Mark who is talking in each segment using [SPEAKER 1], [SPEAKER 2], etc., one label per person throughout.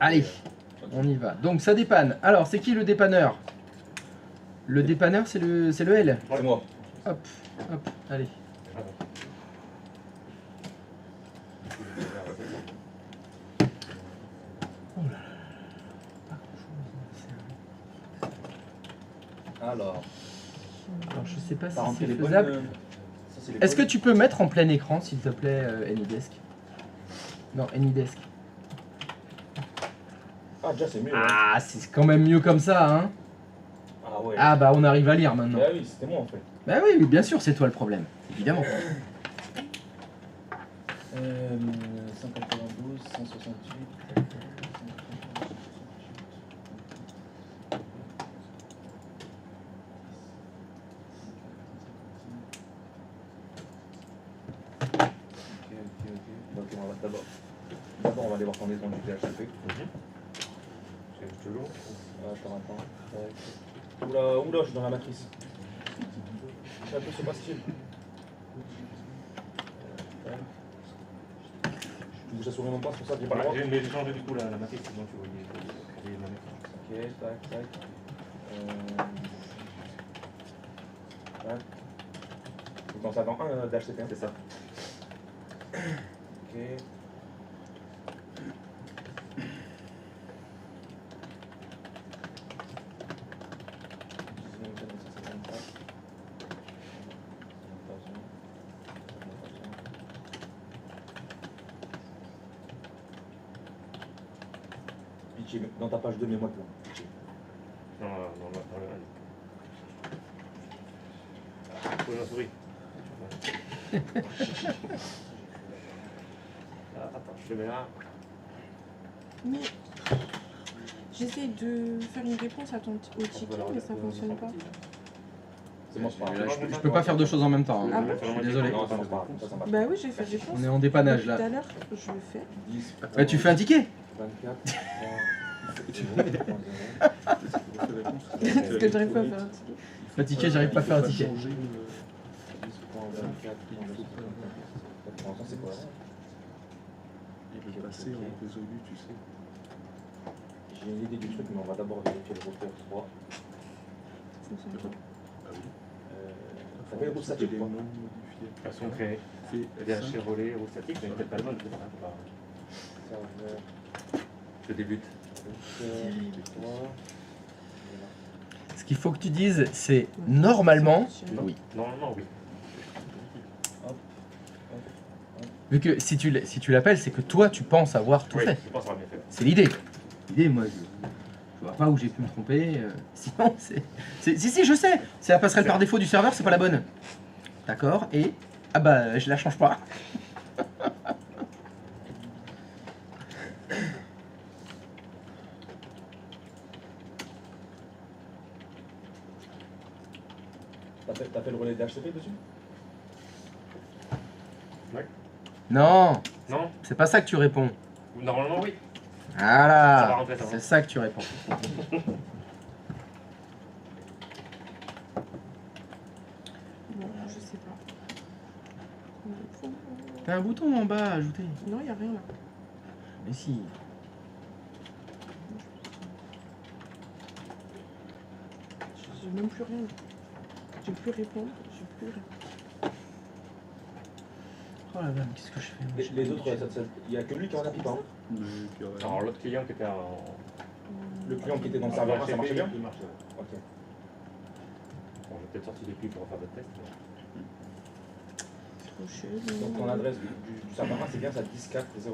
[SPEAKER 1] Allez, on y va. Donc ça dépanne. Alors, c'est qui le dépanneur? Le dépanneur, c'est le L.
[SPEAKER 2] C'est moi.
[SPEAKER 1] Hop, hop, allez. Oh là là. Pas grand-chose.
[SPEAKER 2] Alors,
[SPEAKER 1] Je sais pas si
[SPEAKER 2] par
[SPEAKER 1] c'est
[SPEAKER 2] téléphone,
[SPEAKER 1] faisable. Est-ce que tu peux mettre en plein écran, s'il te plaît, AnyDesk? Non, AnyDesk.
[SPEAKER 2] Ah, déjà c'est mieux.
[SPEAKER 1] Ah, c'est quand même mieux comme ça, hein.
[SPEAKER 2] Ah ouais.
[SPEAKER 1] Ah bah, on arrive à lire maintenant.
[SPEAKER 2] Bah oui, c'était moi en fait.
[SPEAKER 1] Bah oui, oui, bien sûr, c'est toi le problème, évidemment.
[SPEAKER 2] 192, 168. Ok, on va d'abord. D'abord, on va aller voir ton étang du PHP.
[SPEAKER 3] C'est toujours.
[SPEAKER 2] Attends. Oula, je suis dans la matrice. C'est un peu ce bastille. Tu bouges la souris en même temps, c'est pour ça que j'ai pas le droit.
[SPEAKER 3] J'ai changé du coup la matrice, sinon tu voyais ma matrice.
[SPEAKER 2] Ok, tac. Tac. Donc ça dans un d'HTTP, c'est ça. Ok. Pitié, dans ta page 2, mets-moi là.
[SPEAKER 3] Non, dans le 1. Pose la souris. Attends, je te mets là.
[SPEAKER 4] Mais j'essaie de faire une réponse à ton au ticket, mais ça fonctionne pas.
[SPEAKER 2] C'est bon, c'est pas
[SPEAKER 1] Là,
[SPEAKER 2] grave.
[SPEAKER 1] je peux pas faire deux choses en même temps, hein.
[SPEAKER 4] Ah bon?
[SPEAKER 1] Je suis désolé.
[SPEAKER 2] Non, ça marche pas. Ça marche.
[SPEAKER 4] Bah oui, j'ai fait réponse.
[SPEAKER 1] On est en dépannage
[SPEAKER 4] Tout
[SPEAKER 1] là.
[SPEAKER 4] à l'heure, je le fais.
[SPEAKER 2] 10,
[SPEAKER 1] Ouais, tu fais un ticket?
[SPEAKER 2] 24,
[SPEAKER 4] Parce que j'arrive pas à faire un ticket.
[SPEAKER 1] Un ticket, j'arrive pas à faire un ticket.
[SPEAKER 2] 10, 24, c'est quoi?
[SPEAKER 5] Il est passé en résolu, tu sais.
[SPEAKER 2] J'ai une idée du truc, mais on va d'abord vérifier le routeur 3.
[SPEAKER 4] Ça fonctionne pas.
[SPEAKER 5] Ah oui.
[SPEAKER 2] Ça fait le route statique quoi.
[SPEAKER 3] Façon créée. DHC relais, route statique, mais peut-être pas le bon.
[SPEAKER 2] Serveur,
[SPEAKER 3] Je débute.
[SPEAKER 2] routeur 3.
[SPEAKER 1] Ce qu'il faut que tu dises, c'est normalement. Oui.
[SPEAKER 3] Normalement, oui.
[SPEAKER 1] Vu que si tu l'appelles, c'est que toi, tu penses avoir tout
[SPEAKER 3] Oui,
[SPEAKER 1] fait.
[SPEAKER 3] je pense avoir bien fait.
[SPEAKER 1] C'est l'idée. L'idée, moi, je vois pas où j'ai pu me tromper. Sinon, Si, je sais. C'est la passerelle par défaut du serveur, c'est pas la bonne. D'accord. Et. Ah bah, je la change pas.
[SPEAKER 2] T'as fait le relais d'HTTP dessus?
[SPEAKER 1] Non,
[SPEAKER 3] Non?
[SPEAKER 1] c'est pas ça que tu réponds.
[SPEAKER 3] Normalement, oui. Ça va
[SPEAKER 1] Voilà.
[SPEAKER 3] rentrer, ça va.
[SPEAKER 1] C'est ça que tu réponds.
[SPEAKER 4] Bon, je sais pas.
[SPEAKER 1] T'as un bouton en bas à ajouter.
[SPEAKER 4] Non, il n'y a rien là.
[SPEAKER 1] Mais si.
[SPEAKER 4] J'ai même plus rien. J'ai plus répondre. J'ai plus rien.
[SPEAKER 1] Oh la vache, qu'est-ce que je fais moi,
[SPEAKER 2] Les autres, il n'y a que lui qui en a pris pas. Hein.
[SPEAKER 3] Alors, l'autre client qui était en.
[SPEAKER 2] Le client qui était dans le serveur 1, ça marchait bien?
[SPEAKER 3] Il marchait.
[SPEAKER 2] Ok.
[SPEAKER 3] Bon, j'ai peut-être sorti des pluies pour refaire d'autres tests.
[SPEAKER 4] Trop chelou.
[SPEAKER 2] Donc ton adresse du serveur 1, c'est bien ça, 10401.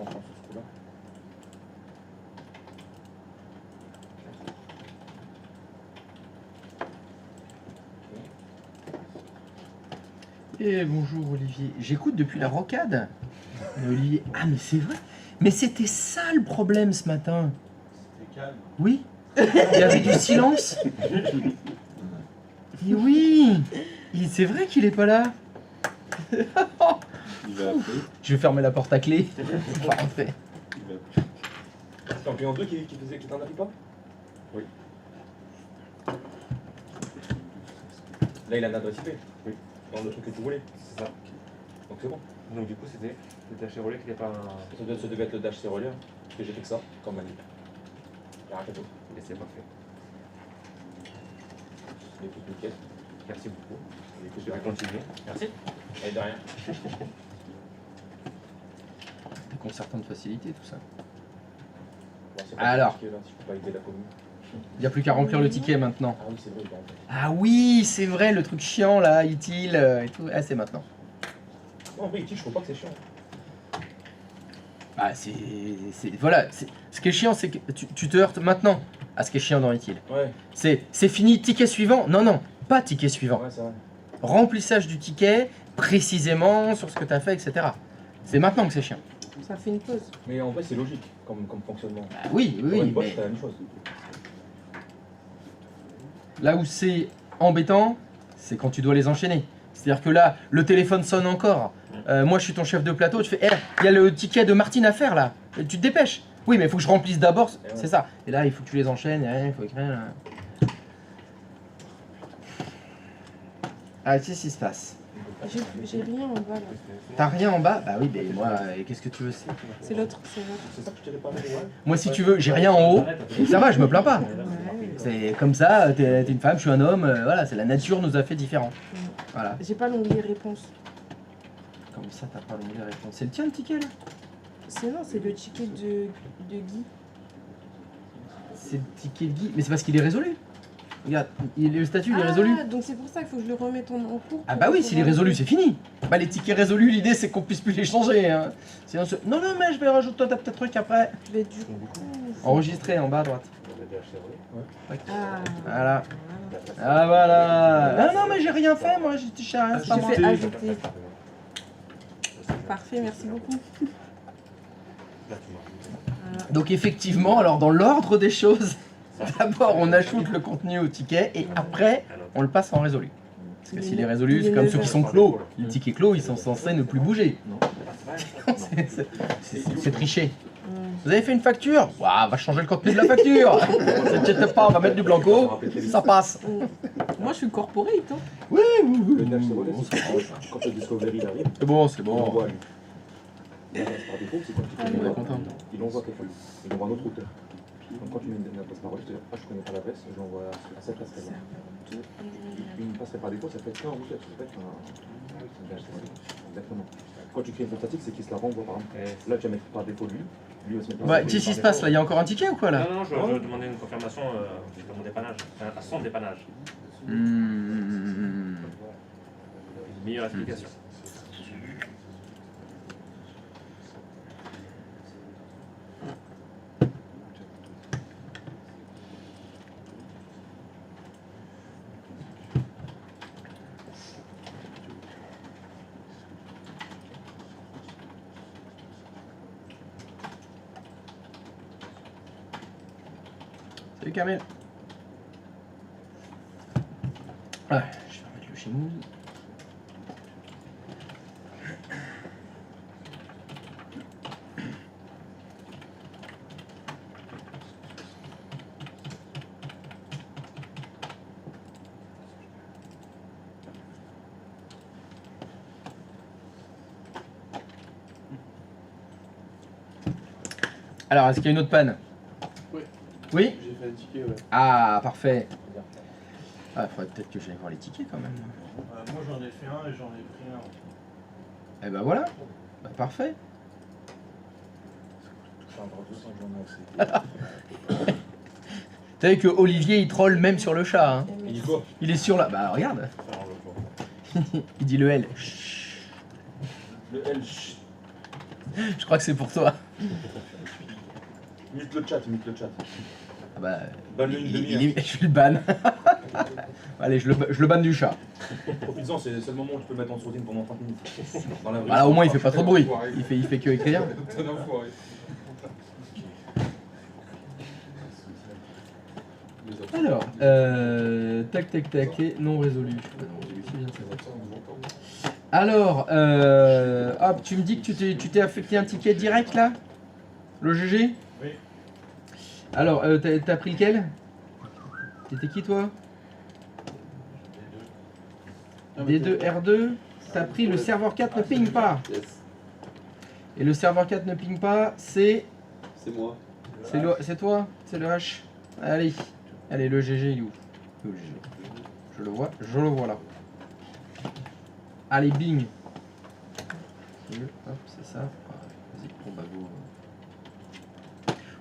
[SPEAKER 2] On prend ce coup-là.
[SPEAKER 1] Et bonjour Olivier. J'écoute depuis la rocade. Mais Olivier, ah mais c'est vrai. Mais c'était ça le problème ce matin.
[SPEAKER 5] C'était calme.
[SPEAKER 1] Oui. Il y avait du silence. Et oui. C'est vrai qu'il est pas là.
[SPEAKER 5] Il va appeler.
[SPEAKER 1] Je vais fermer la porte à clé. On va rentrer.
[SPEAKER 5] Il va appeler.
[SPEAKER 2] C'était en client 2 qui t'en a pris pas?
[SPEAKER 3] Oui.
[SPEAKER 2] Là, il a une adresse IP.
[SPEAKER 3] Oui.
[SPEAKER 2] Dans le truc que tu voulais.
[SPEAKER 3] C'est ça.
[SPEAKER 2] Donc c'est bon.
[SPEAKER 3] Donc du coup, c'était le dash et relais qui n'était pas un...
[SPEAKER 2] Ça devait être le dash c'est relais, hein, parce que j'ai fait que ça, comme manip. Et arrête tout.
[SPEAKER 3] Et c'est parfait.
[SPEAKER 2] C'est tout nickel.
[SPEAKER 3] Merci beaucoup.
[SPEAKER 2] Et écoute,
[SPEAKER 3] Je vais continuer. Merci.
[SPEAKER 2] Et de rien.
[SPEAKER 1] Déconcertant de facilité, tout ça.
[SPEAKER 2] Bon, c'est
[SPEAKER 1] Alors.
[SPEAKER 2] compliqué, là, si je peux pas aider la commune.
[SPEAKER 1] Il n'y a plus qu'à remplir le ticket maintenant.
[SPEAKER 2] Ah oui, c'est vrai, il va en fait.
[SPEAKER 1] Ah oui, c'est vrai, le truc chiant là, utile et tout. Ah, c'est maintenant.
[SPEAKER 2] Non, mais je trouve pas que c'est chiant.
[SPEAKER 1] Bah, voilà, ce qui est chiant, c'est que tu te heurtes maintenant à ce qui est chiant dans utile.
[SPEAKER 2] Ouais,
[SPEAKER 1] C'est fini, ticket suivant. Non, non, pas ticket suivant.
[SPEAKER 2] ouais, c'est vrai.
[SPEAKER 1] Remplissage du ticket, précisément sur ce que tu as fait, etc. C'est maintenant que c'est chiant.
[SPEAKER 4] Ça fait une pause.
[SPEAKER 2] Mais en vrai, c'est logique comme fonctionnement.
[SPEAKER 1] Bah, oui,
[SPEAKER 2] Pour
[SPEAKER 1] oui,
[SPEAKER 2] une boîte,
[SPEAKER 1] mais
[SPEAKER 2] c'est la même chose.
[SPEAKER 1] là où c'est embêtant, c'est quand tu dois les enchaîner. C'est-à-dire que là, le téléphone sonne encore. Moi, je suis ton chef de plateau. Tu fais, il y a le ticket de Martine à faire là. Et tu te dépêches. Oui, mais il faut que je remplisse d'abord. C'est ça. Et là, il faut que tu les enchaînes. Il faut écrire. Là. Ah, qu'est-ce qui se passe?
[SPEAKER 4] J'ai rien en bas là.
[SPEAKER 1] T'as rien en bas? Bah oui, mais moi, qu'est-ce que tu veux?
[SPEAKER 4] C'est l'autre, c'est l'autre.
[SPEAKER 2] C'est ça que je t'ai parlé, ouais.
[SPEAKER 1] Moi, si tu veux, j'ai rien en haut. Et ça va, je me plains pas.
[SPEAKER 4] Ouais.
[SPEAKER 1] C'est comme ça, t'es une femme, je suis un homme. Voilà, c'est la nature nous a fait différents. Voilà.
[SPEAKER 4] J'ai pas l'onglet réponse.
[SPEAKER 1] Comme ça, t'as pas l'onglet réponse. C'est le tien le ticket là?
[SPEAKER 4] C'est le ticket de Guy.
[SPEAKER 1] C'est le ticket de Guy. Mais c'est parce qu'il est résolu. Regarde, le statut il est résolu.
[SPEAKER 4] Ah, donc c'est pour ça qu'il faut que je le remette en cours.
[SPEAKER 1] Ah bah oui, s'il est résolu, c'est fini. Bah les tickets résolus, l'idée c'est qu'on puisse plus les changer. Hein. Sinon, non, non, mais je vais rajouter ta petit truc après.
[SPEAKER 4] Mais du coup.
[SPEAKER 1] Enregistrer en bas à droite.
[SPEAKER 3] Le dash et relais.
[SPEAKER 4] Ah.
[SPEAKER 1] Voilà. Ah voilà. Ah non, mais j'ai rien fait, moi, j'ai touché à rien. c'est pas
[SPEAKER 4] J'ai
[SPEAKER 1] moi.
[SPEAKER 4] fait ajouter. Parfait, merci beaucoup.
[SPEAKER 3] Là, tu m'as-
[SPEAKER 4] Voilà.
[SPEAKER 1] Donc effectivement, alors dans l'ordre des choses, d'abord on ajoute le contenu au ticket et après on le passe en résolu. Parce que s'il est résolu, c'est comme ceux qui sont clos. Les tickets clos, ils sont censés ne plus bouger. C'est triché. Vous avez fait une facture? Waouh, on va changer le contenu de la facture. T'inquiète pas, on va mettre du blanco, ça passe.
[SPEAKER 4] Moi je suis corporate. Hein.
[SPEAKER 1] Oui, oui, oui.
[SPEAKER 2] Le dash c'est relais,
[SPEAKER 1] On
[SPEAKER 2] c'est
[SPEAKER 1] s'en fout.
[SPEAKER 2] quand le discovery il arrive,
[SPEAKER 1] C'est bon, c'est
[SPEAKER 2] il
[SPEAKER 1] bon.
[SPEAKER 2] envoie lui. Le dash par défaut, c'est quand
[SPEAKER 1] On
[SPEAKER 2] tu
[SPEAKER 1] est content.
[SPEAKER 2] il envoie quelqu'un. Il envoie un autre routeur. Donc quand tu mets une adresse par relais, je te dis, ah je connais pas l'adresse, je l'envoie à cette adresse-là. Une passerait par défaut, ça peut être qu'un routeur, ça peut être un dash c'est relais. Exactement. Quand tu crées une statique, c'est qu'il se la renvoie par exemple. Là tu vas mettre par défaut lui va se mettre par
[SPEAKER 1] Bah,
[SPEAKER 2] défaut.
[SPEAKER 1] qu'est-ce qui se passe là? Il y a encore un ticket ou quoi là?
[SPEAKER 3] Non, non, je demandais une confirmation de mon dépannage. À son dépannage.
[SPEAKER 1] Hmm.
[SPEAKER 3] Meilleure explication.
[SPEAKER 1] Salut Kamel. Ah, je vais remettre le chez nous. Alors, est-ce qu'il y a une autre panne?
[SPEAKER 5] Oui.
[SPEAKER 1] Oui?
[SPEAKER 5] J'ai fait un ticket, ouais.
[SPEAKER 1] Ah, parfait. Ah, faudrait peut-être que j'aille voir les tickets quand même.
[SPEAKER 5] Moi j'en ai fait un et j'en ai pris un.
[SPEAKER 1] Eh ben voilà. Bah, parfait.
[SPEAKER 2] Je suis un droit de 200 journaux aussi.
[SPEAKER 1] T'as vu que Olivier il troll même sur le chat. Hein.
[SPEAKER 2] Il dit quoi?
[SPEAKER 1] Il est sur la. Bah regarde.
[SPEAKER 3] Alors, le jour.
[SPEAKER 1] Il dit le L. Chut.
[SPEAKER 2] Le L, chut.
[SPEAKER 1] Je crois que c'est pour toi.
[SPEAKER 2] Mute le chat, mute le chat.
[SPEAKER 1] Ah bah,
[SPEAKER 2] Banne-le une demi-heure.
[SPEAKER 1] je vais le ban. Allez, je le banne du chat.
[SPEAKER 2] Profites-en, c'est le seul moment où tu peux mettre en sourdine pendant 30 minutes. Dans la vraie
[SPEAKER 1] Voilà, au moins il fait
[SPEAKER 2] vie.
[SPEAKER 1] pas trop de bruit. Il fait que écrire.
[SPEAKER 5] T'es un enfoiré.
[SPEAKER 1] Alors, tac tac tac, et non résolu. Non résolu, c'est bien ça. Alors, hop, tu me dis que tu t'es affecté un ticket direct là? Le GG?
[SPEAKER 5] Oui.
[SPEAKER 1] Alors, t'as pris lequel? T'étais qui toi? D2 R2? t'as pris le serveur 4 ne ping pas.
[SPEAKER 5] Yes.
[SPEAKER 1] Et le serveur 4 ne ping pas, c'est
[SPEAKER 5] moi.
[SPEAKER 1] c'est toi, c'est le H. Allez, allez, le GG il est où? Le GG. Je le vois là. Allez, bing. Hop, c'est ça. Vas-y, bon bah go.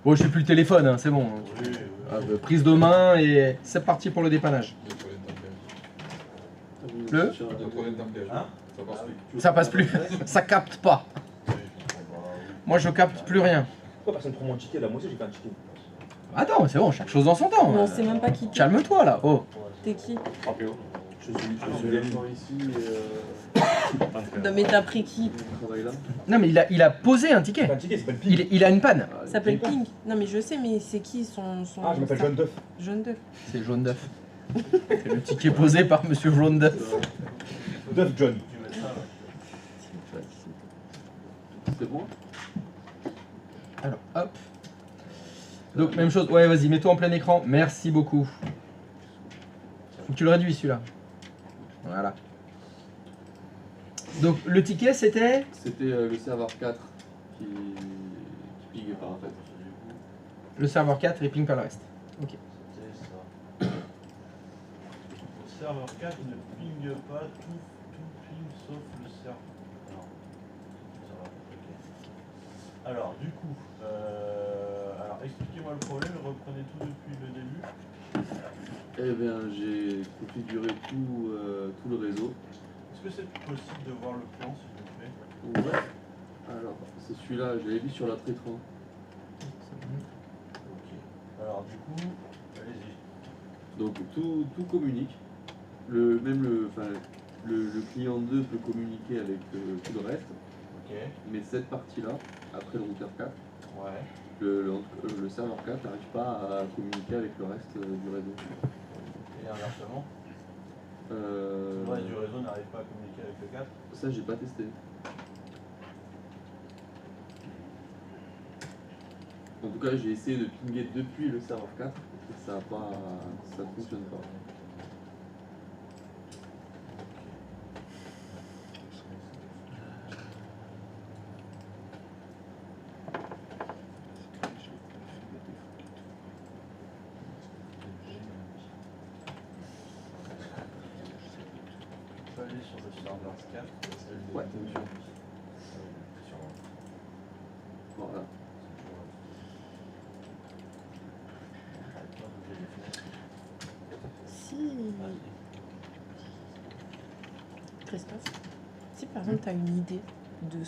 [SPEAKER 1] Bon, je suis plus le téléphone, hein, c'est bon. Hop, prise de main et c'est parti pour le dépannage. Le
[SPEAKER 6] Hein?
[SPEAKER 1] Ça passe plus, ça capte pas. Moi je capte plus rien.
[SPEAKER 2] Pourquoi personne prend mon ticket là? Moi aussi j'ai fait un ticket.
[SPEAKER 1] Attends, c'est bon, chaque chose dans son temps.
[SPEAKER 4] Mais on sait même pas qui t'es.
[SPEAKER 1] Calme-toi là. Oh.
[SPEAKER 4] T'es qui?
[SPEAKER 2] Je suis
[SPEAKER 5] ici
[SPEAKER 4] Non mais t'as pris qui?
[SPEAKER 5] on travaille là.
[SPEAKER 1] Non mais il a posé un ticket.
[SPEAKER 2] un ticket, c'est pas le ping.
[SPEAKER 1] Il a une panne.
[SPEAKER 4] Ça s'appelle Ping. Non mais je sais, mais c'est qui son...
[SPEAKER 2] Ah, je m'appelle Jaune d'œuf.
[SPEAKER 4] Jaune d'œuf.
[SPEAKER 1] C'est jaune d'œuf. C'est le ticket posé par monsieur jaune d'œuf.
[SPEAKER 2] D'œuf John.
[SPEAKER 5] C'est bon.
[SPEAKER 1] Alors, hop. Donc, même chose. Ouais, vas-y, mets-toi en plein écran. Merci beaucoup. Faut que tu le réduis, celui-là. Voilà. Donc, le ticket, c'était...
[SPEAKER 5] C'était le serveur 4 qui ping pas en fait.
[SPEAKER 1] Le serveur 4 et ping par le reste. Ok.
[SPEAKER 6] Le serveur 4 ne ping pas, tout ping sauf le serveur. Non. Ok. Alors, du coup, alors expliquez-moi le problème, reprenez tout depuis le début.
[SPEAKER 5] Eh bien, j'ai configuré tout le réseau.
[SPEAKER 6] Est-ce que c'est possible de voir le plan, s'il vous plaît?
[SPEAKER 5] Ouais. Alors, c'est celui-là, je l'avais vu sur la Trétran.
[SPEAKER 6] Ok. Alors, du coup, allez-y.
[SPEAKER 5] Donc tout communique. Même le client 2 peut communiquer avec tout le reste.
[SPEAKER 6] Ok.
[SPEAKER 5] Mais cette partie-là, après le routeur 4,
[SPEAKER 6] Ouais.
[SPEAKER 5] le serveur 4 n'arrive pas à communiquer avec le reste du réseau.
[SPEAKER 6] Et inversement, le reste du réseau n'arrive pas à communiquer avec le 4.
[SPEAKER 5] Ça, j'ai pas testé. En tout cas, j'ai essayé de pinguer depuis le serveur 4 et ça ne fonctionne pas.
[SPEAKER 6] Je peux aller sur le serveur 4.
[SPEAKER 5] Ouais. Voilà.
[SPEAKER 4] Si... Christophe, si par exemple tu as une idée de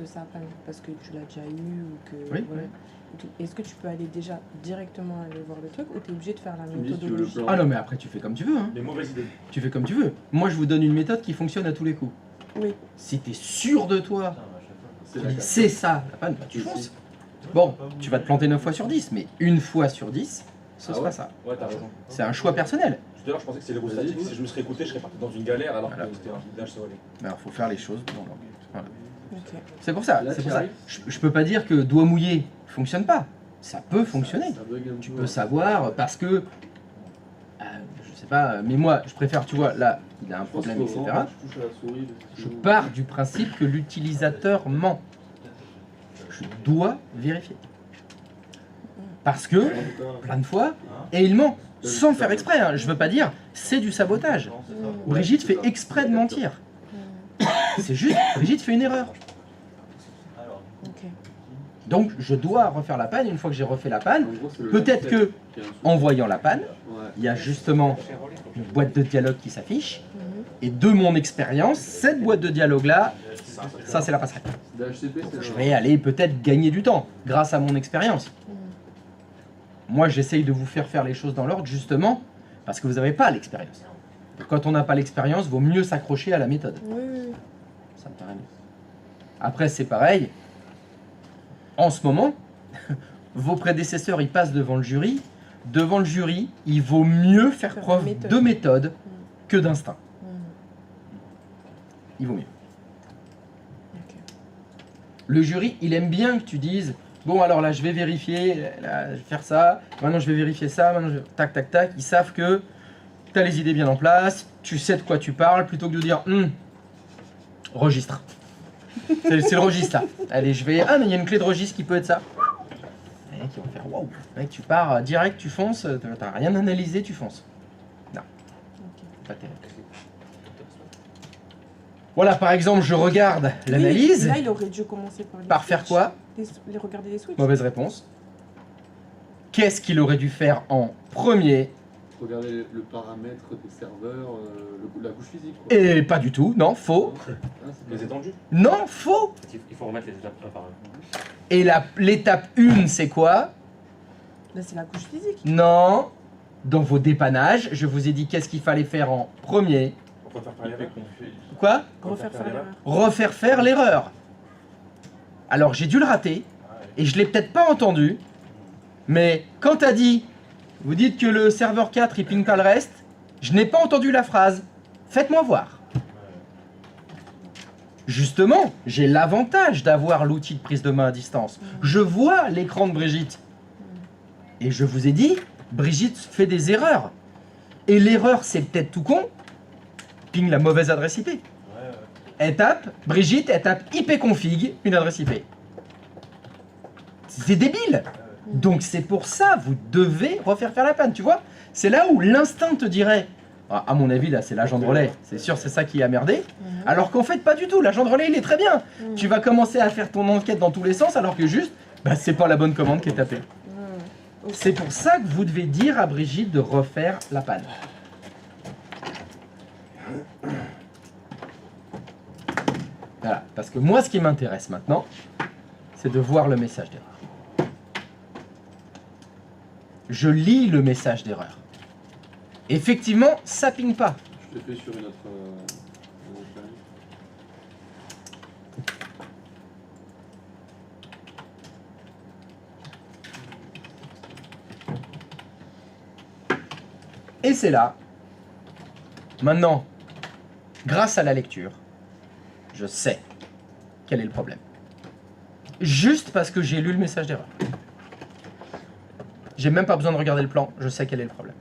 [SPEAKER 4] sa panne, parce que tu l'as déjà eu ou que...
[SPEAKER 1] Oui.
[SPEAKER 4] voilà, et tout, est-ce que tu peux aller déjà directement aller voir le truc ou tu es obligé de faire la
[SPEAKER 5] Tu me dis si tu veux le
[SPEAKER 4] méthodologie?
[SPEAKER 5] plan.
[SPEAKER 1] Ah non, mais après, tu fais comme tu veux. Hein.
[SPEAKER 2] Les mauvaises idées.
[SPEAKER 1] Tu fais comme tu veux. Moi, je vous donne une méthode qui fonctionne à tous les coups.
[SPEAKER 4] Oui.
[SPEAKER 1] Si t'es sûr de toi,
[SPEAKER 5] C'est la
[SPEAKER 1] c'est ça, la panne, bah, tu fonces. Bon, tu vas te planter 9 fois sur 10, mais une fois sur 10, ce
[SPEAKER 5] Ah
[SPEAKER 1] sera
[SPEAKER 5] ouais
[SPEAKER 1] ça.
[SPEAKER 2] Ouais, t'as raison.
[SPEAKER 1] C'est un choix personnel.
[SPEAKER 2] Tout à l'heure, je pensais que c'était l'égostatique. Si je me serais écouté, je serais parti dans une galère alors
[SPEAKER 1] Voilà.
[SPEAKER 2] que c'était un village sauvé.
[SPEAKER 1] Mais alors, faut faire les choses dans l'ordre. Voilà.
[SPEAKER 4] Ok.
[SPEAKER 1] C'est pour ça,
[SPEAKER 5] Là,
[SPEAKER 1] c'est
[SPEAKER 5] tu
[SPEAKER 1] pour ça.
[SPEAKER 5] arrives.
[SPEAKER 1] Je peux pas dire que doigt mouillé fonctionne pas. Ça peut fonctionner.
[SPEAKER 5] Ça bug un
[SPEAKER 1] Tu
[SPEAKER 5] peu,
[SPEAKER 1] peux
[SPEAKER 5] hein.
[SPEAKER 1] savoir parce que, je sais pas, mais moi, je préfère, tu vois, là, il a un
[SPEAKER 5] Je pense
[SPEAKER 1] problème,
[SPEAKER 5] qu'il
[SPEAKER 1] etc.
[SPEAKER 5] faut vraiment que je touche à la souris. parce que
[SPEAKER 1] Je
[SPEAKER 5] sinon-
[SPEAKER 1] pars du principe que l'utilisateur ment. Je dois vérifier. Parce que,
[SPEAKER 5] En tout cas,
[SPEAKER 1] plein de fois, et il ment, sans faire exprès. Hein. Je veux pas dire, c'est du sabotage. Brigitte fait exprès de mentir. C'est juste, Brigitte fait une erreur.
[SPEAKER 6] Alors,
[SPEAKER 4] Ok.
[SPEAKER 1] Donc, je dois refaire la panne. Une fois que j'ai refait la panne,
[SPEAKER 5] en gros, c'est le
[SPEAKER 1] peut-être
[SPEAKER 5] Lab
[SPEAKER 1] que,
[SPEAKER 5] 7 qui a un souci.
[SPEAKER 1] en voyant la panne,
[SPEAKER 5] Ouais.
[SPEAKER 1] il y a justement une boîte de dialogue qui s'affiche.
[SPEAKER 4] Mhm.
[SPEAKER 1] Et de mon expérience, cette boîte de dialogue-là, ça c'est la passerelle.
[SPEAKER 5] DHCP, c'est
[SPEAKER 1] Je vais aller peut-être gagner du temps grâce à mon expérience.
[SPEAKER 4] Mhm.
[SPEAKER 1] Moi, j'essaye de vous faire les choses dans l'ordre justement parce que vous n'avez pas l'expérience. Et quand on n'a pas l'expérience, vaut mieux s'accrocher à la méthode.
[SPEAKER 4] Oui, oui, oui.
[SPEAKER 1] Ça me paraît mieux. Après, c'est pareil. En ce moment, vos prédécesseurs, ils passent devant le jury. Devant le jury, il vaut mieux faire
[SPEAKER 4] Faire
[SPEAKER 1] preuve
[SPEAKER 4] de méthode.
[SPEAKER 1] de méthode que d'instinct.
[SPEAKER 4] Mhm.
[SPEAKER 1] Il vaut mieux.
[SPEAKER 4] Ok.
[SPEAKER 1] Le jury, il aime bien que tu dises bon, alors là, je vais vérifier, là, je vais faire ça, maintenant je vais vérifier ça, maintenant tac, tac, tac. Ils savent que tu as les idées bien en place, tu sais de quoi tu parles, plutôt que de dire Registre. C'est le registre là. Allez, je vais. Ah, mais il y a une clé de registre qui peut être ça. Et qui va faire waouh. Mec, tu pars direct, tu fonces, t'as rien analysé, tu fonces. Non. Pas terrible. Voilà, par exemple, je regarde l'analyse.
[SPEAKER 4] Là, il aurait dû commencer par,
[SPEAKER 1] Par faire quoi?
[SPEAKER 4] regarder les switches.
[SPEAKER 1] Mauvaise réponse. Qu'est-ce qu'il aurait dû faire en premier?
[SPEAKER 5] Regardez le paramètre des serveurs, la couche physique. Quoi.
[SPEAKER 1] Et pas du tout, non, faux.
[SPEAKER 5] Ah, c'est
[SPEAKER 2] Les
[SPEAKER 5] bien.
[SPEAKER 2] étendues.
[SPEAKER 1] Non, faux.
[SPEAKER 3] Il faut remettre les étapes un par un.
[SPEAKER 1] Et l'étape 1, c'est quoi?
[SPEAKER 4] Là, c'est la couche physique.
[SPEAKER 1] Non. Dans vos dépannages, je vous ai dit qu'est-ce qu'il fallait faire en premier.
[SPEAKER 2] On peut faire par l'erreur.
[SPEAKER 1] Quoi?
[SPEAKER 4] Refaire faire l'erreur.
[SPEAKER 1] Refaire faire l'erreur. Alors j'ai dû le rater, et je l'ai peut-être pas entendu, mais quand t'as dit, vous dites que le serveur 4 il ping pas le reste, je n'ai pas entendu la phrase. Faites-moi voir. Justement, j'ai l'avantage d'avoir l'outil de prise de main à distance. Je vois l'écran de Brigitte. Et je vous ai dit, Brigitte fait des erreurs. Et l'erreur, c'est peut-être tout con. Ping la mauvaise adresse IP. Elle tape, Brigitte, elle tape ipconfig, une adresse IP. C'est débile. Donc c'est pour ça, vous devez refaire faire la panne, tu vois. C'est là où l'instinct te dirait, ah, à mon avis là c'est l'agent de relais, c'est sûr c'est ça qui a merdé. Alors qu'en fait pas du tout, l'agent de relais il est très bien. Tu vas commencer à faire ton enquête dans tous les sens alors que juste, bah, c'est pas la bonne commande qui est tapée. C'est pour ça que vous devez dire à Brigitte de refaire la panne. Voilà, parce que moi ce qui m'intéresse maintenant, c'est de voir le message d'erreur. Je lis le message d'erreur. Effectivement, ça ping pas.
[SPEAKER 5] Je te fais sur une autre ligne.
[SPEAKER 1] Et c'est là, maintenant, grâce à la lecture, je sais quel est le problème. Juste parce que j'ai lu le message d'erreur. J'ai même pas besoin de regarder le plan, je sais quel est le problème.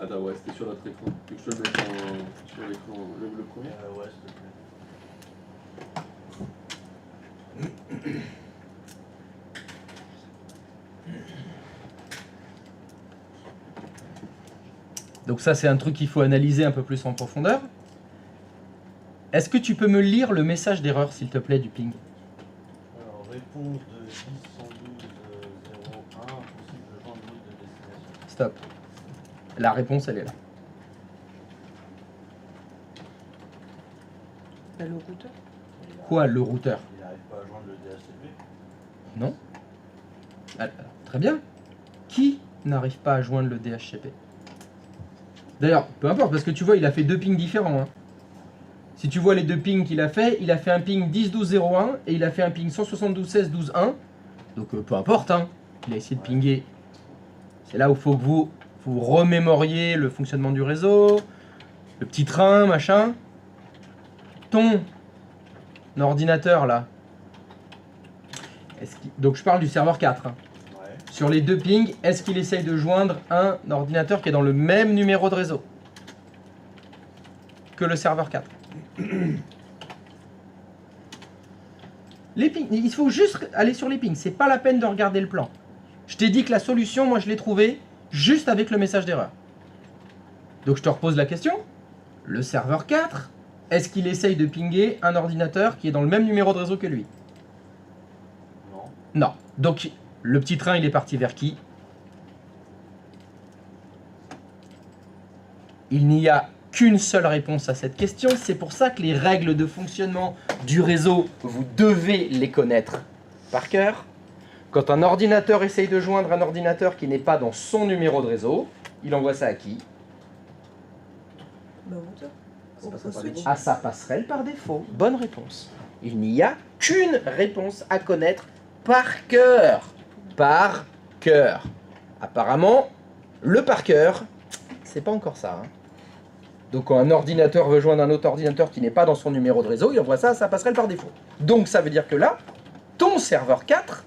[SPEAKER 5] Attends, ouais, c'était sur notre écran. Tu veux que je te le mette sur l'écran, le premier?
[SPEAKER 6] Ouais, s'il te plaît.
[SPEAKER 1] Donc ça, c'est un truc qu'il faut analyser un peu plus en profondeur. Est-ce que tu peux me lire le message d'erreur, s'il te plaît, du ping?
[SPEAKER 6] Alors, réponse de 10 112 01, possible de joindre de destination.
[SPEAKER 1] Stop. La réponse, elle est là.
[SPEAKER 4] Bah, le routeur.
[SPEAKER 1] Quoi, le routeur?
[SPEAKER 6] Il n'arrive pas à joindre le DHCP.
[SPEAKER 1] Non. Alors, très bien. Qui n'arrive pas à joindre le DHCP? D'ailleurs, peu importe, parce que tu vois, il a fait deux pings différents. Hein. Si tu vois les deux pings qu'il a fait un ping 10.12.01 et il a fait un ping 172.16.12.1. Donc peu importe, hein. Il a essayé de pinguer. C'est là où il faut que vous remémoriez le fonctionnement du réseau, le petit train, machin. Ton ordinateur là. Donc je parle du serveur 4. Hein.
[SPEAKER 6] Ouais.
[SPEAKER 1] Sur les deux pings, est-ce qu'il essaye de joindre un ordinateur qui est dans le même numéro de réseau que le serveur 4? Les pings, il faut juste aller sur les pings, c'est pas la peine de regarder le plan. Je t'ai dit que la solution, moi je l'ai trouvée juste avec le message d'erreur. Donc je te repose la question, le serveur 4, est-ce qu'il essaye de pinguer un ordinateur qui est dans le même numéro de réseau que lui?
[SPEAKER 6] Non.
[SPEAKER 1] Non. Donc le petit train il est parti vers qui? Il n'y a qu'une seule réponse à cette question, c'est pour ça que les règles de fonctionnement du réseau, vous devez les connaître par cœur. Quand un ordinateur essaye de joindre un ordinateur qui n'est pas dans son numéro de réseau, il envoie ça à qui?
[SPEAKER 4] Bah, routeur.
[SPEAKER 2] Ça passe
[SPEAKER 4] Au
[SPEAKER 2] par
[SPEAKER 4] switch.
[SPEAKER 2] défaut.
[SPEAKER 1] À sa passerelle par défaut. Bonne réponse. Il n'y a qu'une réponse à connaître par cœur. Par cœur. Apparemment, le par cœur, c'est pas encore ça. Hein. Donc quand un ordinateur veut joindre un autre ordinateur qui n'est pas dans son numéro de réseau, il envoie ça à sa passerelle par défaut. Donc ça veut dire que là, ton serveur 4,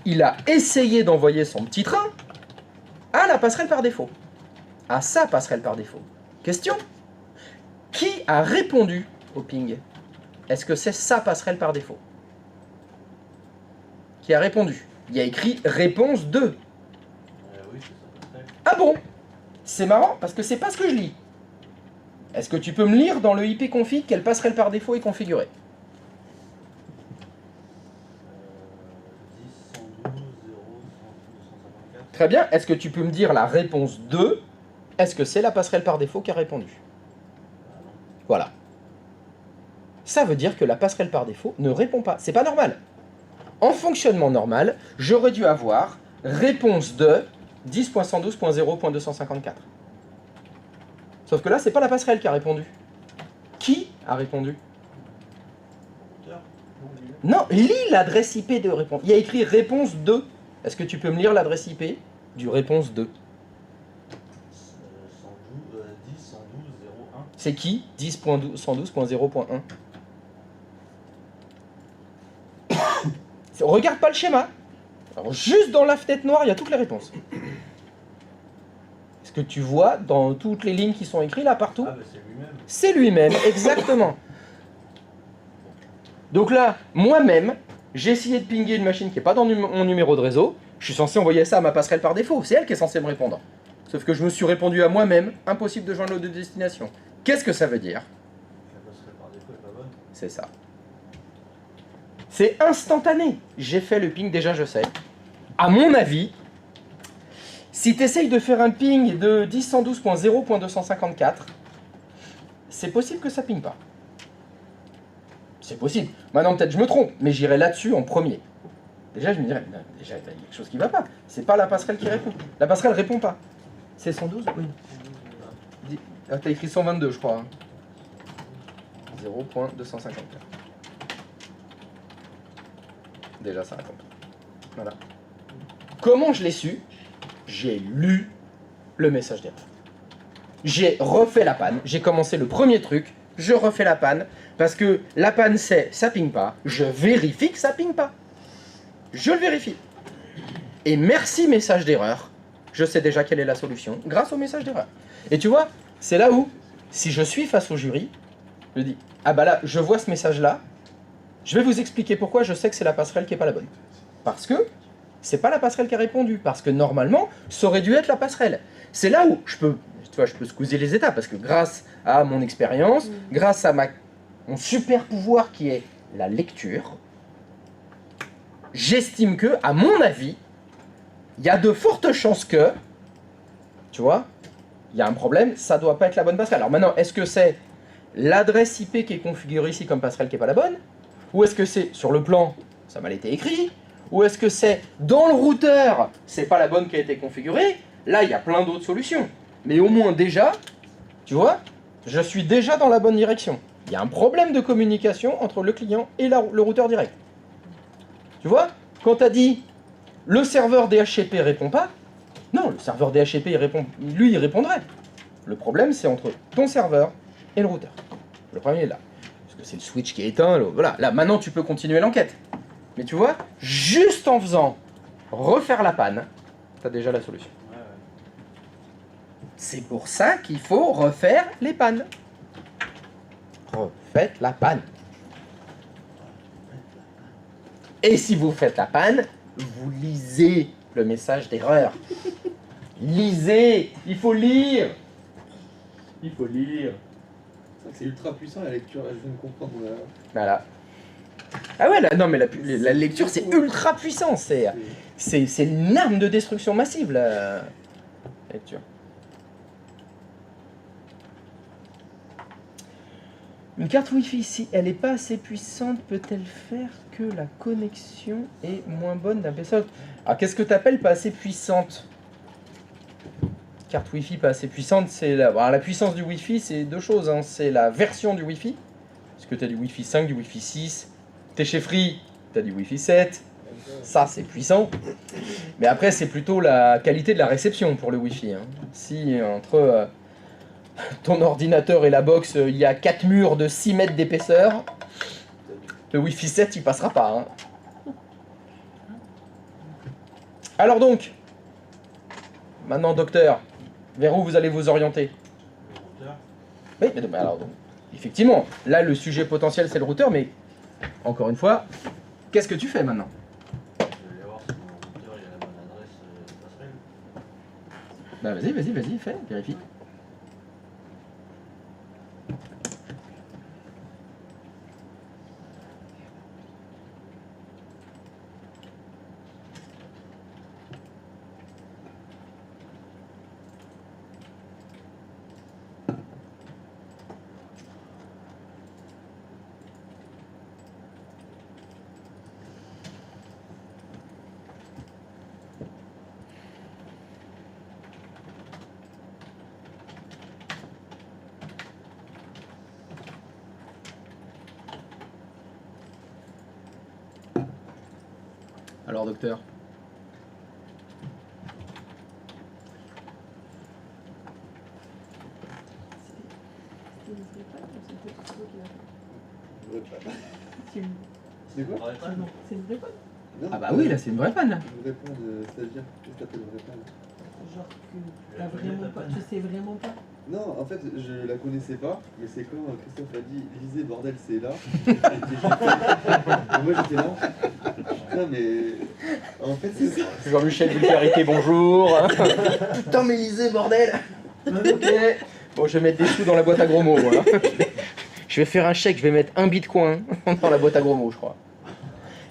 [SPEAKER 1] il a essayé d'envoyer son petit train à la passerelle par défaut. à sa passerelle par défaut. Question. Qui a répondu au ping? Est-ce que c'est sa passerelle par défaut? Qui a répondu? Il y a écrit réponse 2.
[SPEAKER 6] Oui, c'est ça passerelle.
[SPEAKER 1] Ah bon? C'est marrant parce que c'est pas ce que je lis. Est-ce que tu peux me lire dans le IP config quelle passerelle par défaut est configurée?
[SPEAKER 6] 10, 112, 0, 254.
[SPEAKER 1] Très bien. Est-ce que tu peux me dire la réponse 2? Est-ce que c'est la passerelle par défaut qui a répondu?
[SPEAKER 6] Ah non.
[SPEAKER 1] Voilà. Ça veut dire que la passerelle par défaut ne répond pas. C'est pas normal. En fonctionnement normal, j'aurais dû avoir réponse de 10.112.0.254. Sauf que là, c'est pas la passerelle qui a répondu. Qui a répondu?
[SPEAKER 6] Routeur.
[SPEAKER 1] Non, lis l'adresse IP de réponse. Il y a écrit réponse 2. Est-ce que tu peux me lire l'adresse IP du réponse 2?
[SPEAKER 6] 10, 112, 01.
[SPEAKER 1] C'est qui? 10.112.0.1. Regarde pas le schéma. Alors, juste dans la fenêtre noire, il y a toutes les réponses. Est-ce que tu vois dans toutes les lignes qui sont écrites là partout?
[SPEAKER 6] Ah, mais c'est lui-même.
[SPEAKER 1] C'est lui-même, exactement. Donc là, moi-même, j'ai essayé de pinguer une machine qui n'est pas dans mon numéro de réseau. Je suis censé envoyer ça à ma passerelle par défaut. C'est elle qui est censée me répondre. Sauf que je me suis répondu à moi-même, impossible de joindre l'autre de destination. Qu'est-ce que ça veut dire?
[SPEAKER 6] La passerelle par défaut est pas bonne.
[SPEAKER 1] C'est ça. C'est instantané. J'ai fait le ping, déjà je sais. À mon avis, si tu essayes de faire un ping de 10.112.0.254, c'est possible que ça ping pas. C'est possible. Maintenant, peut-être je me trompe, mais j'irai là-dessus en premier. Déjà, je me dirais, non, déjà, il y a quelque chose qui va pas. C'est pas la passerelle qui répond. La passerelle répond pas. C'est 112? Oui. Ah, t'as écrit 122, je crois. 0.254. Déjà, ça répond. Voilà. Comment je l'ai su? J'ai lu le message d'erreur. J'ai refait la panne. J'ai commencé le premier truc. Je refais la panne. Parce que la panne, c'est ça ping pas. Je vérifie que ça ping pas. Je le vérifie. Et merci message d'erreur. Je sais déjà quelle est la solution grâce au message d'erreur. Et tu vois, c'est là où, si je suis face au jury, je dis, ah bah là, je vois ce message-là. Je vais vous expliquer pourquoi je sais que c'est la passerelle qui n'est pas la bonne. Parce que c'est pas la passerelle qui a répondu. Parce que normalement, ça aurait dû être la passerelle. C'est là où je peux squeezer les étapes. Parce que grâce à mon expérience, grâce à mon super pouvoir qui est la lecture, j'estime que, à mon avis, il y a de fortes chances que, tu vois, il y a un problème, ça doit pas être la bonne passerelle. Alors maintenant, est-ce que c'est l'adresse IP qui est configurée ici comme passerelle qui n'est pas la bonne? Ou est-ce que c'est sur le plan, ça m'a été écrit? Ou est-ce que c'est dans le routeur, c'est pas la bonne qui a été configurée? Là, il y a plein d'autres solutions. Mais au moins déjà, tu vois, je suis déjà dans la bonne direction. Il y a un problème de communication entre le client et le routeur direct. Tu vois, quand tu as dit le serveur DHCP répond pas, non, le serveur DHCP il répondrait. Le problème, c'est entre ton serveur et le routeur. Le problème est là. Parce que c'est le switch qui est éteint. Voilà, là, maintenant, tu peux continuer l'enquête. Mais tu vois, juste en faisant refaire la panne, tu as déjà la solution.
[SPEAKER 6] Ouais, ouais.
[SPEAKER 1] C'est pour ça qu'il faut refaire les pannes. Refaites la panne. Et si vous faites la panne, vous lisez le message d'erreur. Lisez. Il faut lire. Il faut lire.
[SPEAKER 5] C'est ultra puissant la lecture, là, je viens de comprendre.
[SPEAKER 1] Voilà. Ah ouais, là, non mais la lecture c'est ultra puissant. C'est une arme de destruction massive, la lecture. Une carte Wi-Fi, si elle n'est pas assez puissante, peut-elle faire que la connexion est moins bonne d'un PC? Alors qu'est-ce que tu appelles pas assez puissante? Carte Wi-Fi pas assez puissante, c'est la puissance du Wi-Fi, c'est deux choses. Hein. C'est la version du Wi-Fi. Parce que tu as du Wi-Fi 5, du Wi-Fi 6. Tu es chez Free, tu as du Wi-Fi 7. Ça, c'est puissant. Mais après, c'est plutôt la qualité de la réception pour le Wi-Fi. Hein. Si entre ton ordinateur et la box, il y a 4 murs de 6 mètres d'épaisseur, le Wi-Fi 7, il passera pas. Hein. Alors donc, maintenant, docteur, Vers où vous allez vous orienter?
[SPEAKER 6] Le routeur.
[SPEAKER 1] Oui, mais alors, donc, effectivement, là, le sujet potentiel, c'est le routeur, mais encore une fois, qu'est-ce que tu fais maintenant?
[SPEAKER 6] Je vais aller voir si mon routeur il a la bonne adresse passerelle.
[SPEAKER 1] Bah vas-y, fais, vérifie. Alors, docteur?
[SPEAKER 5] C'est quoi?
[SPEAKER 6] Ah, pas, non.
[SPEAKER 4] C'est une vraie bonne.
[SPEAKER 5] Non,
[SPEAKER 1] Ah bah oui, là, c'est une vraie panne, là.
[SPEAKER 5] Une vraie panne, c'est-à-dire, qu'est-ce que t'appelles vraie panne?
[SPEAKER 4] Genre que
[SPEAKER 6] Tu
[SPEAKER 4] t'as
[SPEAKER 6] la connais,
[SPEAKER 4] vraiment
[SPEAKER 6] ta
[SPEAKER 4] pas.
[SPEAKER 6] panne?
[SPEAKER 4] Tu sais vraiment pas.
[SPEAKER 5] Non, en fait, je la connaissais pas, mais c'est quand Christophe a dit lisez, bordel, c'est là. Et moi j'étais là. Putain, mais. En fait, c'est ça.
[SPEAKER 1] Jean-Michel Vulgarité, bonjour. Putain, mais lisez, bordel. Ok. Bon, je vais mettre des sous dans la boîte à gros mots, moi. Je vais faire un chèque, je vais mettre 1 bitcoin dans la boîte à gros mots, je crois.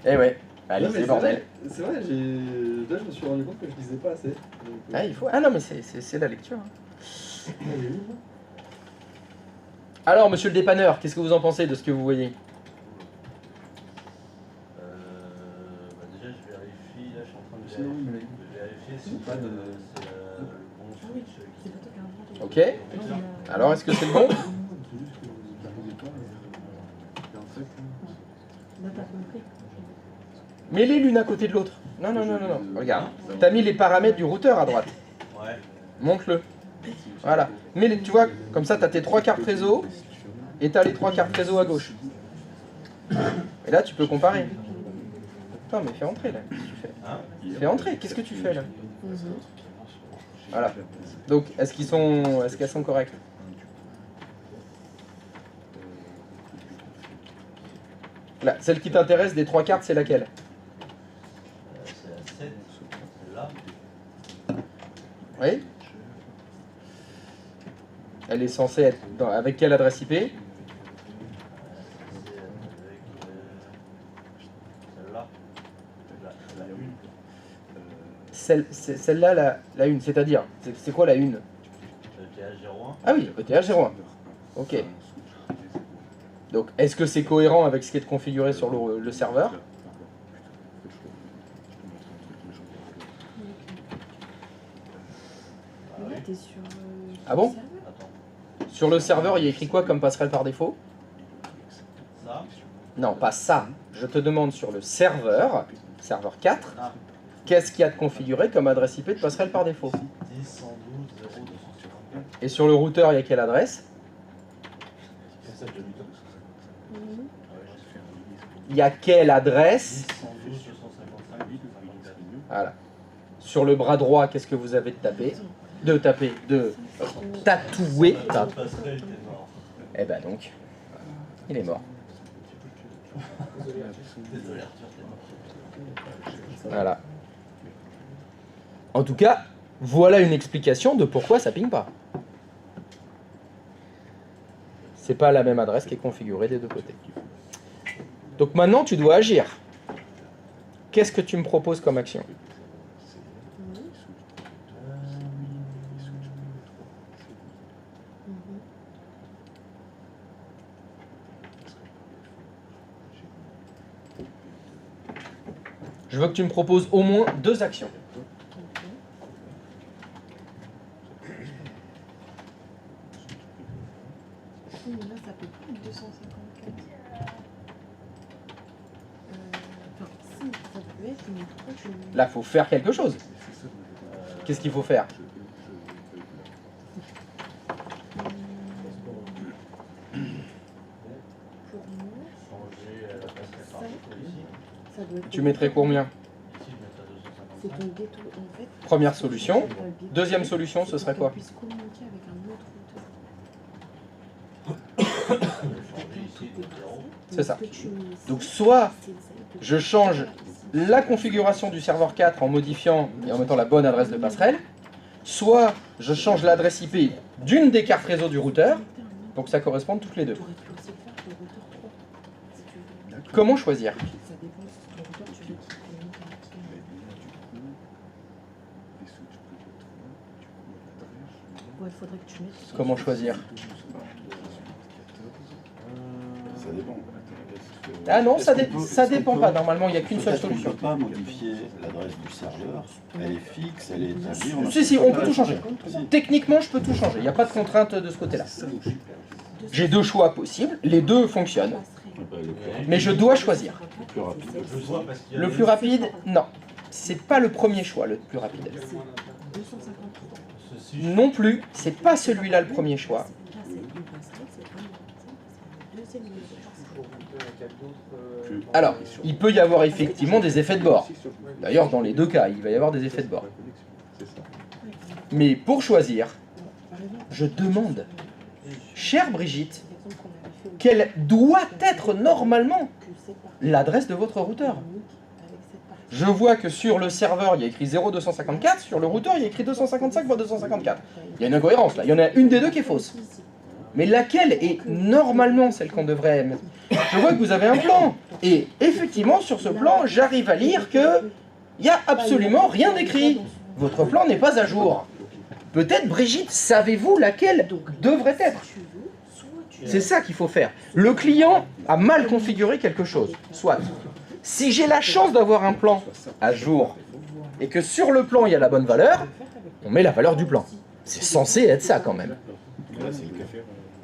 [SPEAKER 1] Eh ouais, allez,
[SPEAKER 5] Non, mais
[SPEAKER 1] c'est bordel.
[SPEAKER 5] C'est vrai, là je me suis rendu compte que je lisais pas assez. Donc,
[SPEAKER 1] Ah, il faut... ah non, mais c'est la lecture. Hein. Alors, monsieur le dépanneur, qu'est-ce que vous en pensez de ce que vous voyez?
[SPEAKER 6] Bah déjà, je vérifie. Là, je suis en train de
[SPEAKER 5] Sinon,
[SPEAKER 6] vérifier, si
[SPEAKER 5] pas de-
[SPEAKER 6] c'est le bon switch qui
[SPEAKER 4] C'est pas toi qui as inventé.
[SPEAKER 1] Ok. Alors, est-ce que c'est le bon?
[SPEAKER 5] C'est juste que j'arrivais pas. Et en fait,
[SPEAKER 4] Là, t'as compris.
[SPEAKER 1] Mets-les l'une à côté de l'autre. Non, non, non, non, non. Regarde. T'as mis les paramètres du routeur à droite.
[SPEAKER 6] Ouais.
[SPEAKER 1] Montre-le. Voilà. Mets-les, tu vois, comme ça, t'as tes 3 cartes réseau et t'as les 3 cartes réseau à gauche. Et là, tu peux comparer. Attends, mais fais entrer là. Qu'est-ce que tu fais?
[SPEAKER 6] Hein?
[SPEAKER 1] Fais entrer. Qu'est-ce que tu fais là?
[SPEAKER 4] Mhm.
[SPEAKER 1] Voilà. Donc, est-ce qu'elles sont correctes? Là, celle qui t'intéresse des 3 cartes, c'est laquelle?
[SPEAKER 6] C'est la 7, celle-là.
[SPEAKER 1] Oui. Elle est censée être avec quelle adresse IP?
[SPEAKER 6] C'est avec celle-là. La 1.
[SPEAKER 1] Celle-là, la une, c'est-à-dire, c'est quoi la une?
[SPEAKER 6] Le TH01.
[SPEAKER 1] Ah oui, ETH01. Ok. Donc, est-ce que c'est cohérent avec ce qui est configuré sur le serveur?
[SPEAKER 4] Mais là, t'es sur.
[SPEAKER 1] Ah bon?
[SPEAKER 4] le serveur.
[SPEAKER 6] Attends.
[SPEAKER 1] Sur le serveur, il y a écrit quoi comme passerelle par défaut?
[SPEAKER 6] Ça.
[SPEAKER 1] Non, pas ça. Je te demande sur le serveur 4,
[SPEAKER 6] Ah.
[SPEAKER 1] qu'est-ce qu'il y a de configuré comme adresse IP de passerelle par défaut?
[SPEAKER 6] 10, 112, 0254.
[SPEAKER 1] Et sur le routeur, il y a quelle adresse?
[SPEAKER 6] C'est celle de Luton.
[SPEAKER 4] Mhm.
[SPEAKER 1] Il y a quelle adresse?
[SPEAKER 6] 10, 112, 255, 854.
[SPEAKER 1] Voilà. Sur le bras droit, qu'est-ce que vous avez de taper? De tatouer.
[SPEAKER 6] La passerelle était mort.
[SPEAKER 1] Eh ben donc, il est mort.
[SPEAKER 6] Désolé Arthur, t'es mort.
[SPEAKER 1] Voilà. En tout cas, voilà une explication de pourquoi ça ping pas. C'est pas la même adresse qui est configurée des deux côtés. Donc maintenant, tu dois agir. Qu'est-ce que tu me proposes comme action?
[SPEAKER 4] Mhm.
[SPEAKER 1] Je veux que tu me proposes au moins 2 actions.
[SPEAKER 4] Ok. Oui, mais là, ça peut plus 254. Enfin, si, ça peut être, mais pourquoi tu.
[SPEAKER 1] Là, faut faire quelque chose. Qu'est-ce qu'il faut faire?
[SPEAKER 4] Pour moi,
[SPEAKER 6] Changer la passerelle par défaut ici.
[SPEAKER 4] ça doit être.
[SPEAKER 1] Tu mettrais combien?
[SPEAKER 6] Ici, je mettrais 255.
[SPEAKER 4] que ton ghetto, en fait.
[SPEAKER 1] Première solution.
[SPEAKER 4] Dans le ghetto,
[SPEAKER 1] Deuxième solution, ce serait quoi?
[SPEAKER 4] Qu'elle puisse communiquer avec un autre routeur.
[SPEAKER 1] C'est ça. Donc soit je change la configuration du serveur 4 en modifiant et en mettant la bonne adresse de passerelle, soit je change l'adresse IP d'une des cartes réseau du routeur pour que ça corresponde toutes les deux.
[SPEAKER 4] T'aurais pu aussi le faire pour le routeur 3, si tu veux.
[SPEAKER 1] Comment choisir?
[SPEAKER 4] Ça dépend si ton routeur, tu veux qu'il communique avec qui. Ouais, il faudrait que tu mettes.
[SPEAKER 1] Comment choisir?
[SPEAKER 7] Ça dépend.
[SPEAKER 1] Ah non, ça,
[SPEAKER 7] Est-ce qu'on peut-
[SPEAKER 1] ça
[SPEAKER 7] est-ce qu'on
[SPEAKER 1] dépend
[SPEAKER 7] peut-
[SPEAKER 1] pas. Normalement, il n'y a qu'une seule
[SPEAKER 7] Peut-être qu'on
[SPEAKER 1] solution.
[SPEAKER 7] ne peut pas modifier l'adresse du serveur. Elle est fixe, elle est établie.
[SPEAKER 1] Si, on peut tout changer.
[SPEAKER 7] Si.
[SPEAKER 1] Techniquement, je peux tout changer. Il n'y a pas de contrainte de ce côté-là. J'ai deux choix possibles. Les deux fonctionnent. Mais je dois choisir.
[SPEAKER 7] Le plus rapide.
[SPEAKER 6] Je vois parce qu'il y a
[SPEAKER 1] Le
[SPEAKER 6] des-
[SPEAKER 1] plus rapide, non. C'est pas le premier choix, le plus rapide.
[SPEAKER 4] 253.
[SPEAKER 6] Ceci,
[SPEAKER 1] Non plus, c'est pas celui-là le premier choix.
[SPEAKER 4] Là, c'est une passerelle, c'est pas une passerelle, c'est le deuxième niveau de passerelle.
[SPEAKER 1] Alors, il peut y avoir effectivement des effets de bord. D'ailleurs, dans les deux cas, il va y avoir des effets de bord. Mais pour choisir, je demande, chère Brigitte,
[SPEAKER 4] L'exemple qu'on avait fait au
[SPEAKER 1] quelle doit être normalement
[SPEAKER 4] que c'est par
[SPEAKER 1] l'adresse de votre routeur.
[SPEAKER 4] communique avec cette partie.
[SPEAKER 1] Je vois que sur le serveur, il y a écrit 0254, sur le routeur, il y a écrit 255.254. Il y a une incohérence là, il y en a une des deux qui est fausse. Mais laquelle est normalement celle qu'on devrait mettre? Je vois que vous avez un plan. Et effectivement, sur ce plan, j'arrive à lire que il n'y a absolument rien d'écrit. Votre plan n'est pas à jour. Peut-être, Brigitte, savez-vous laquelle devrait être?
[SPEAKER 4] Si tu veux, soit tu
[SPEAKER 1] C'est ça qu'il faut faire. Le client a mal configuré quelque chose. Soit, si j'ai la chance d'avoir un plan à jour et que sur le plan il y a la bonne valeur, on met la valeur du plan. C'est censé être ça quand même.
[SPEAKER 7] Là, c'est le cas.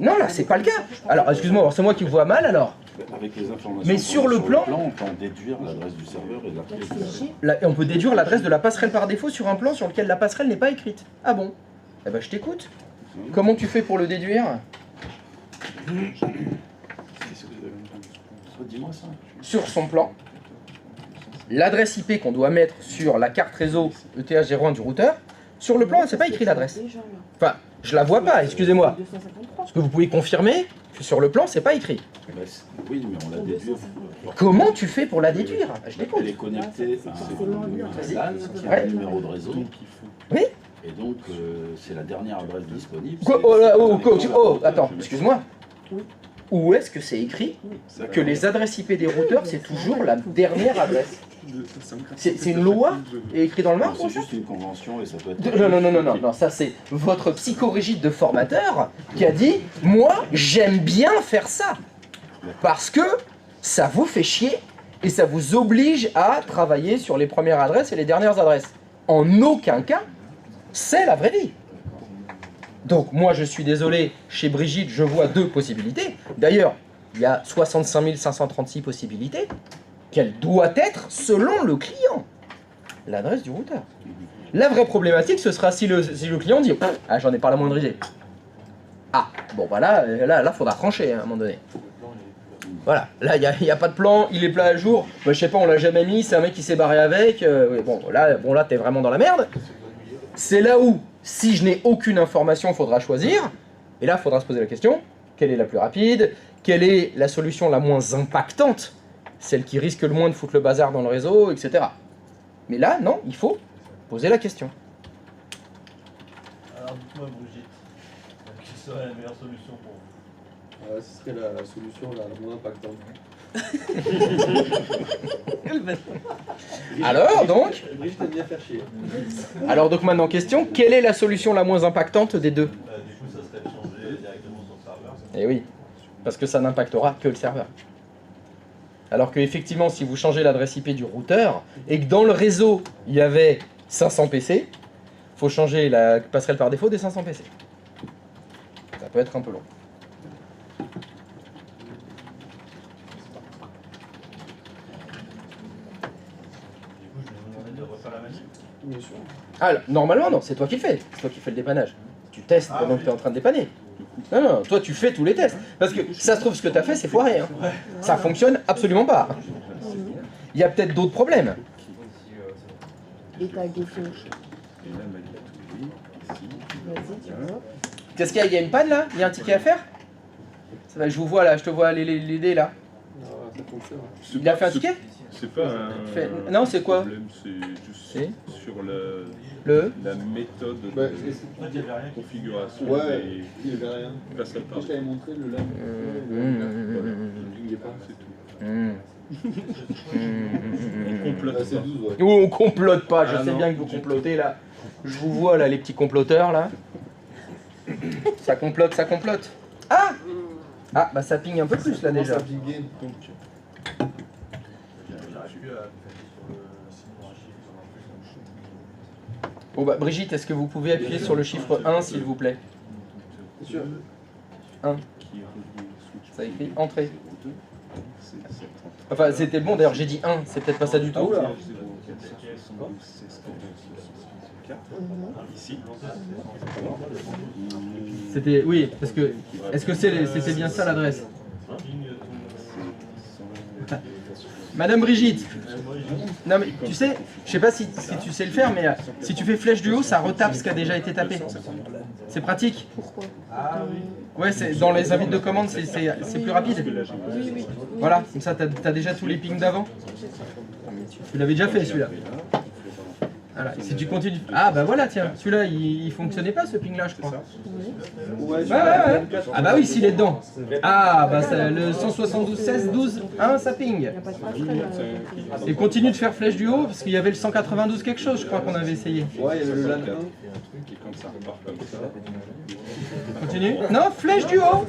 [SPEAKER 1] Non, là, c'est pas le cas. Alors, excuse-moi, alors c'est moi qui vois mal alors.
[SPEAKER 7] Avec les informations
[SPEAKER 1] Mais sur le plan-
[SPEAKER 7] on peut en déduire l'adresse du serveur et la clé du serveur.
[SPEAKER 1] Là, on peut déduire l'adresse de la passerelle par défaut sur un plan sur lequel la passerelle n'est pas écrite. Ah bon? Eh ben, je t'écoute. Comment tu fais pour le déduire?
[SPEAKER 7] Dis-moi ça.
[SPEAKER 1] Sur son plan, l'adresse IP qu'on doit mettre sur la carte réseau ETH01 du routeur, sur le plan, c'est pas écrit l'adresse.
[SPEAKER 4] déjà là.
[SPEAKER 1] Enfin, je la vois pas, excusez-moi.
[SPEAKER 4] 253.
[SPEAKER 1] Est-ce que vous pouvez confirmer que sur le plan, c'est pas écrit?
[SPEAKER 7] Oui, mais on la déduit.
[SPEAKER 1] Comment tu fais pour la déduire? Je
[SPEAKER 7] Elle
[SPEAKER 1] t'écoute.
[SPEAKER 7] est connectée à un LAN qui a
[SPEAKER 1] Ouais.
[SPEAKER 7] un numéro de réseau.
[SPEAKER 1] Oui.
[SPEAKER 7] Et donc, c'est la dernière adresse disponible.
[SPEAKER 1] Quoi? Oh, là, oh, coach, oh, attends, excuse-moi. Où est-ce que c'est écrit que les adresses IP des routeurs, c'est toujours la dernière adresse? C'est une loi écrite dans le marbre,
[SPEAKER 7] C'est
[SPEAKER 1] ça?
[SPEAKER 7] juste une convention et ça peut être...
[SPEAKER 1] Non, ça c'est votre psychorigide de formateur qui a dit « Moi, j'aime bien faire ça, parce que ça vous fait chier et ça vous oblige à travailler sur les premières adresses et les dernières adresses. En aucun cas, c'est la vraie vie. » Donc moi je suis désolé, chez Brigitte je vois deux possibilités. D'ailleurs, il y a 65 536 possibilités. Quelle doit être selon le client l'adresse du routeur. La vraie problématique ce sera si le client dit « Ah j'en ai pas la moindre idée ». Ah, bon voilà, là faudra trancher hein, à un moment donné. Voilà, là il n'y a pas de plan, il est plat à jour, bah, je sais pas, on l'a jamais mis, c'est un mec qui s'est barré avec, oui, bon là t'es vraiment dans la merde. C'est là où, si je n'ai aucune information, il faudra choisir, et là il faudra se poser la question, quelle est la plus rapide, quelle est la solution la moins impactante, celle qui risque le moins de foutre le bazar dans le réseau, etc. Mais là, non, il faut poser la question.
[SPEAKER 6] Alors dites-moi Brigitte, quelle serait la meilleure solution pour vous?
[SPEAKER 5] Ce serait la solution la moins impactante.
[SPEAKER 1] Alors donc,
[SPEAKER 5] Brigitte aime bien faire chier.
[SPEAKER 1] maintenant question, quelle est la solution la moins impactante des deux?
[SPEAKER 6] Du coup ça serait de changer directement son serveur.
[SPEAKER 1] Eh oui, parce que ça n'impactera que le serveur. Alors que effectivement, si vous changez l'adresse IP du routeur, et que dans le réseau, il y avait 500 PC, il faut changer la passerelle par défaut des 500 PC. Ça peut être un peu long.
[SPEAKER 6] Du coup je vais vous demander de refaire la manip.
[SPEAKER 5] Bien sûr.
[SPEAKER 1] Ah, normalement non, c'est toi qui le fais. C'est toi qui fais le dépannage. Tu testes
[SPEAKER 6] Ah,
[SPEAKER 1] pendant
[SPEAKER 6] oui.
[SPEAKER 1] que tu es en train de dépanner. Non, toi tu fais tous les tests. Parce que ça se trouve, ce que tu as fait, c'est foiré. Hein. Ça fonctionne absolument pas. Il y a peut-être d'autres problèmes.
[SPEAKER 4] Et ta Gefio.
[SPEAKER 8] Et là, ma oui, ici.
[SPEAKER 4] Vas-y, tu vois.
[SPEAKER 1] Qu'est-ce qu'il y a? Il y a une panne là? Il y a un ticket à faire? Ça va, je vous vois là, je te vois les dés là.
[SPEAKER 5] Ça fonctionne.
[SPEAKER 1] Il a fait un ticket?
[SPEAKER 8] C'est pas un.
[SPEAKER 1] Non, c'est quoi?
[SPEAKER 8] problème, c'est juste
[SPEAKER 1] C'est
[SPEAKER 8] sur
[SPEAKER 1] Le
[SPEAKER 8] la méthode
[SPEAKER 5] Ouais,
[SPEAKER 8] de configuration
[SPEAKER 5] ouais,
[SPEAKER 8] des
[SPEAKER 5] il n'y avait rien.
[SPEAKER 8] face à
[SPEAKER 5] Quand
[SPEAKER 8] part.
[SPEAKER 5] je t'avais montré le lame.
[SPEAKER 8] Il n'y a pas, c'est tout. On complote
[SPEAKER 5] Ah, c'est
[SPEAKER 8] pas.
[SPEAKER 5] 12, ouais.
[SPEAKER 1] Ou on complote pas, je
[SPEAKER 8] Ah
[SPEAKER 1] sais
[SPEAKER 8] non,
[SPEAKER 1] bien que vous
[SPEAKER 8] du
[SPEAKER 1] complotez là. Je vous vois là, les petits comploteurs là. Ça complote, ça complote. Ah! Ah, bah ça ping un peu plus là
[SPEAKER 5] Comment
[SPEAKER 1] déjà.
[SPEAKER 5] ça pinguait
[SPEAKER 8] Donc,
[SPEAKER 6] J'arrive plus à appliquer sur le signe archive.
[SPEAKER 1] Bon bah Brigitte, est-ce que vous pouvez appuyer sur le chiffre 1 s'il vous plaît?
[SPEAKER 5] C'est sûr.
[SPEAKER 1] 1.
[SPEAKER 8] qui est relié au switch
[SPEAKER 1] Ça écrit entrée.
[SPEAKER 8] 02, c'est 730.
[SPEAKER 1] Enfin c'était bon d'ailleurs, j'ai dit 1, c'est peut-être pas ça du tout.
[SPEAKER 8] 04 16 14 ici.
[SPEAKER 1] C'était, oui, parce que, est-ce que c'était bien ça l'adresse? Madame Brigitte, non mais tu sais, je sais pas si tu sais le faire, mais si tu fais flèche du haut, ça retape ce qui a déjà été tapé. C'est pratique.
[SPEAKER 4] Pourquoi?
[SPEAKER 1] Ouais, c'est dans les invites de commande, c'est plus rapide.
[SPEAKER 4] Oui, oui.
[SPEAKER 1] Voilà, comme ça t'as déjà tous les pings d'avant. Tu l'avais déjà fait celui-là. Voilà, et si tu continues. Ah bah voilà, tiens, celui-là il fonctionnait pas ce ping là, je crois.
[SPEAKER 5] Ouais,
[SPEAKER 1] Ouais. Ah bah oui, s'il est dedans. Ah bah le 172 16 12 1 ça ping.
[SPEAKER 4] Il n'y a pas de passerelle.
[SPEAKER 1] Et continue de faire flèche du haut parce qu'il y avait le 192 quelque chose, je crois qu'on avait essayé.
[SPEAKER 5] Ouais, il y avait le LAN 1.
[SPEAKER 8] Et quand ça repart comme ça,
[SPEAKER 1] Continue. Non, flèche du haut.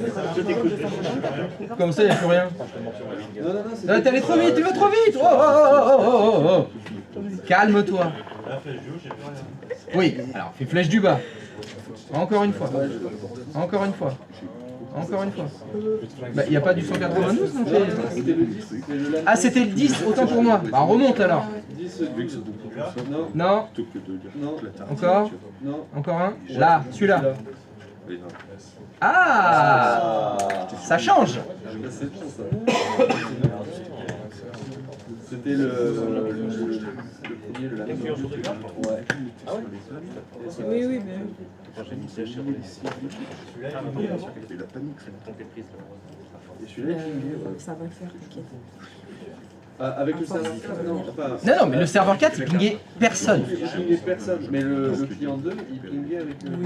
[SPEAKER 1] Comme ça, il n'y a plus rien.
[SPEAKER 5] Non, c'est
[SPEAKER 1] T'es allé trop vite, tu vas trop vite. Oh. Calme-toi.
[SPEAKER 6] La flèche du haut, j'ai plus rien.
[SPEAKER 1] Oui, alors fais flèche du bas. Encore une fois. Encore une fois. Encore une fois. Bah, il n'y a pas du 192 non
[SPEAKER 5] C'était le 10. Mais le LAN
[SPEAKER 1] Ah, c'était le 10, autant pour moi. Bah, remonte alors.
[SPEAKER 5] 10, non,
[SPEAKER 1] Non,
[SPEAKER 8] plutôt que de dire
[SPEAKER 5] non,
[SPEAKER 1] encore.
[SPEAKER 5] non.
[SPEAKER 1] Encore un. Là, celui-là. Ah, ça change.
[SPEAKER 5] C'est bon ça. C'était le premier, le LAN 1. Ouais.
[SPEAKER 4] Oui, oui, mais.
[SPEAKER 8] Et la panique,
[SPEAKER 5] Et celui-là, il pinguait, ouais.
[SPEAKER 4] Ça va le faire, t'inquiète.
[SPEAKER 5] Ah, avec le serveur 4, non, enfin.
[SPEAKER 1] Non, mais le serveur 4, il pingait personne.
[SPEAKER 5] Il pingait personne, mais le client 2, il pingait avec le LAN 1.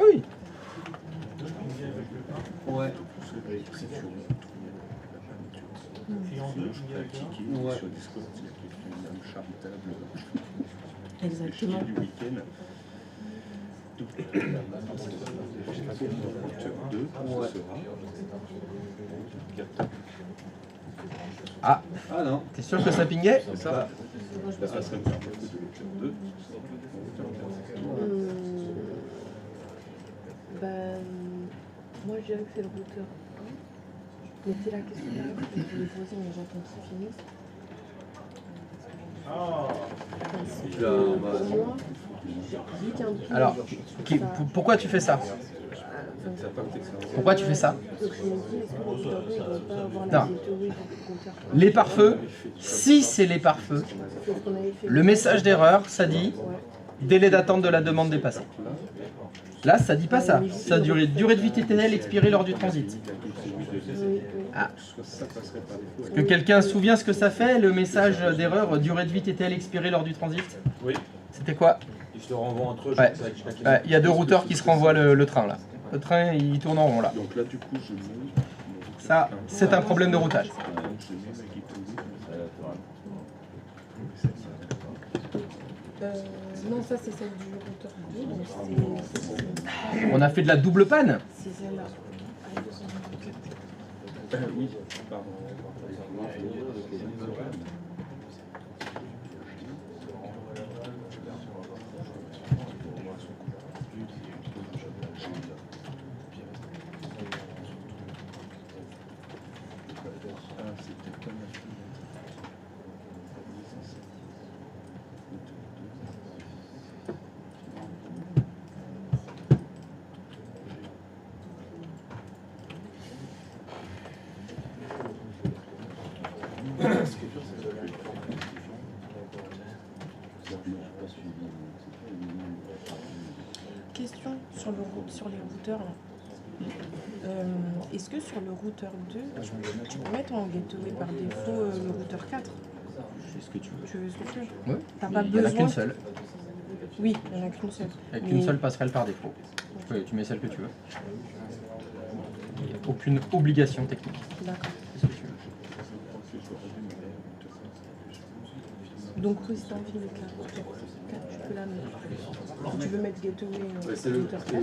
[SPEAKER 1] Oui.
[SPEAKER 5] Ouais. Ouais.
[SPEAKER 8] sur Discord, c'est une âme charitable
[SPEAKER 4] Exactement.
[SPEAKER 8] du week-end. Donc, compteur 2,
[SPEAKER 5] Ouais.
[SPEAKER 8] ce sera.
[SPEAKER 1] Ah,
[SPEAKER 5] Ah non.
[SPEAKER 1] t'es sûr que ça pingait?
[SPEAKER 5] Bah,
[SPEAKER 8] Ça serait le compteur de compteur 2.
[SPEAKER 4] Ben, moi je dirais que c'est le routeur 1. Mais c'est la question là, je vais les poser, mais j'attends qu'ils finissent.
[SPEAKER 5] tu l'as en bas.
[SPEAKER 4] Pour moi, vu qu'un ping,
[SPEAKER 1] Alors, pourquoi tu fais ça? Pourquoi tu fais ça?
[SPEAKER 4] donc je me dis, est-ce que le routeur 2 ne doit pas avoir
[SPEAKER 1] Non.
[SPEAKER 4] la théorie du compteur 1?
[SPEAKER 1] Les pare-feux, si c'est les pare-feux,
[SPEAKER 4] C'est ce qu'on avait fait.
[SPEAKER 1] le message d'erreur, ça dit
[SPEAKER 4] Ouais.
[SPEAKER 1] délai d'attente de la demande dépassée. Là, ça dit pas ça. Ça durée de vie TTL expirée lors du transit.
[SPEAKER 4] Oui,
[SPEAKER 1] Ah. Que quelqu'un se souvient ce que ça fait, le message d'erreur, durée de vie TTL expirée lors du transit?
[SPEAKER 2] Oui.
[SPEAKER 1] C'était quoi?
[SPEAKER 2] Ils se renvoient entre eux.
[SPEAKER 1] Ouais. Ouais, il y a deux routeurs qui se renvoient le train là. Le train, il tourne en rond là.
[SPEAKER 8] Donc là, du coup, je mets.
[SPEAKER 1] Ça, c'est un problème de routage.
[SPEAKER 4] non, ça c'est celle du routeur 2, donc c'est
[SPEAKER 1] On a fait de la double panne.
[SPEAKER 4] celle-là.
[SPEAKER 8] Oui, pardon.
[SPEAKER 4] Question sur les routeurs là. Est-ce que sur le routeur 2, tu peux mettre en gateway par défaut le routeur 4?
[SPEAKER 1] C'est ce que tu veux.
[SPEAKER 4] Tu veux ce que tu veux?
[SPEAKER 1] Ouais.
[SPEAKER 4] T'as pas
[SPEAKER 1] Il n'y en a
[SPEAKER 4] besoin.
[SPEAKER 1] qu'une seule.
[SPEAKER 4] Oui, il n'y en a qu'une seule.
[SPEAKER 1] Il n'y a qu'une
[SPEAKER 4] Mais-
[SPEAKER 1] seule passerelle par défaut. Tu mets celle que tu veux. Il n'y a aucune obligation technique.
[SPEAKER 4] D'accord.
[SPEAKER 1] C'est ce que tu veux.
[SPEAKER 4] Donc oui, si t'as envie de mettre la routeur 4, tu peux la mettre. Si tu veux mettre gateway
[SPEAKER 5] C'est le
[SPEAKER 4] routeur 4 ou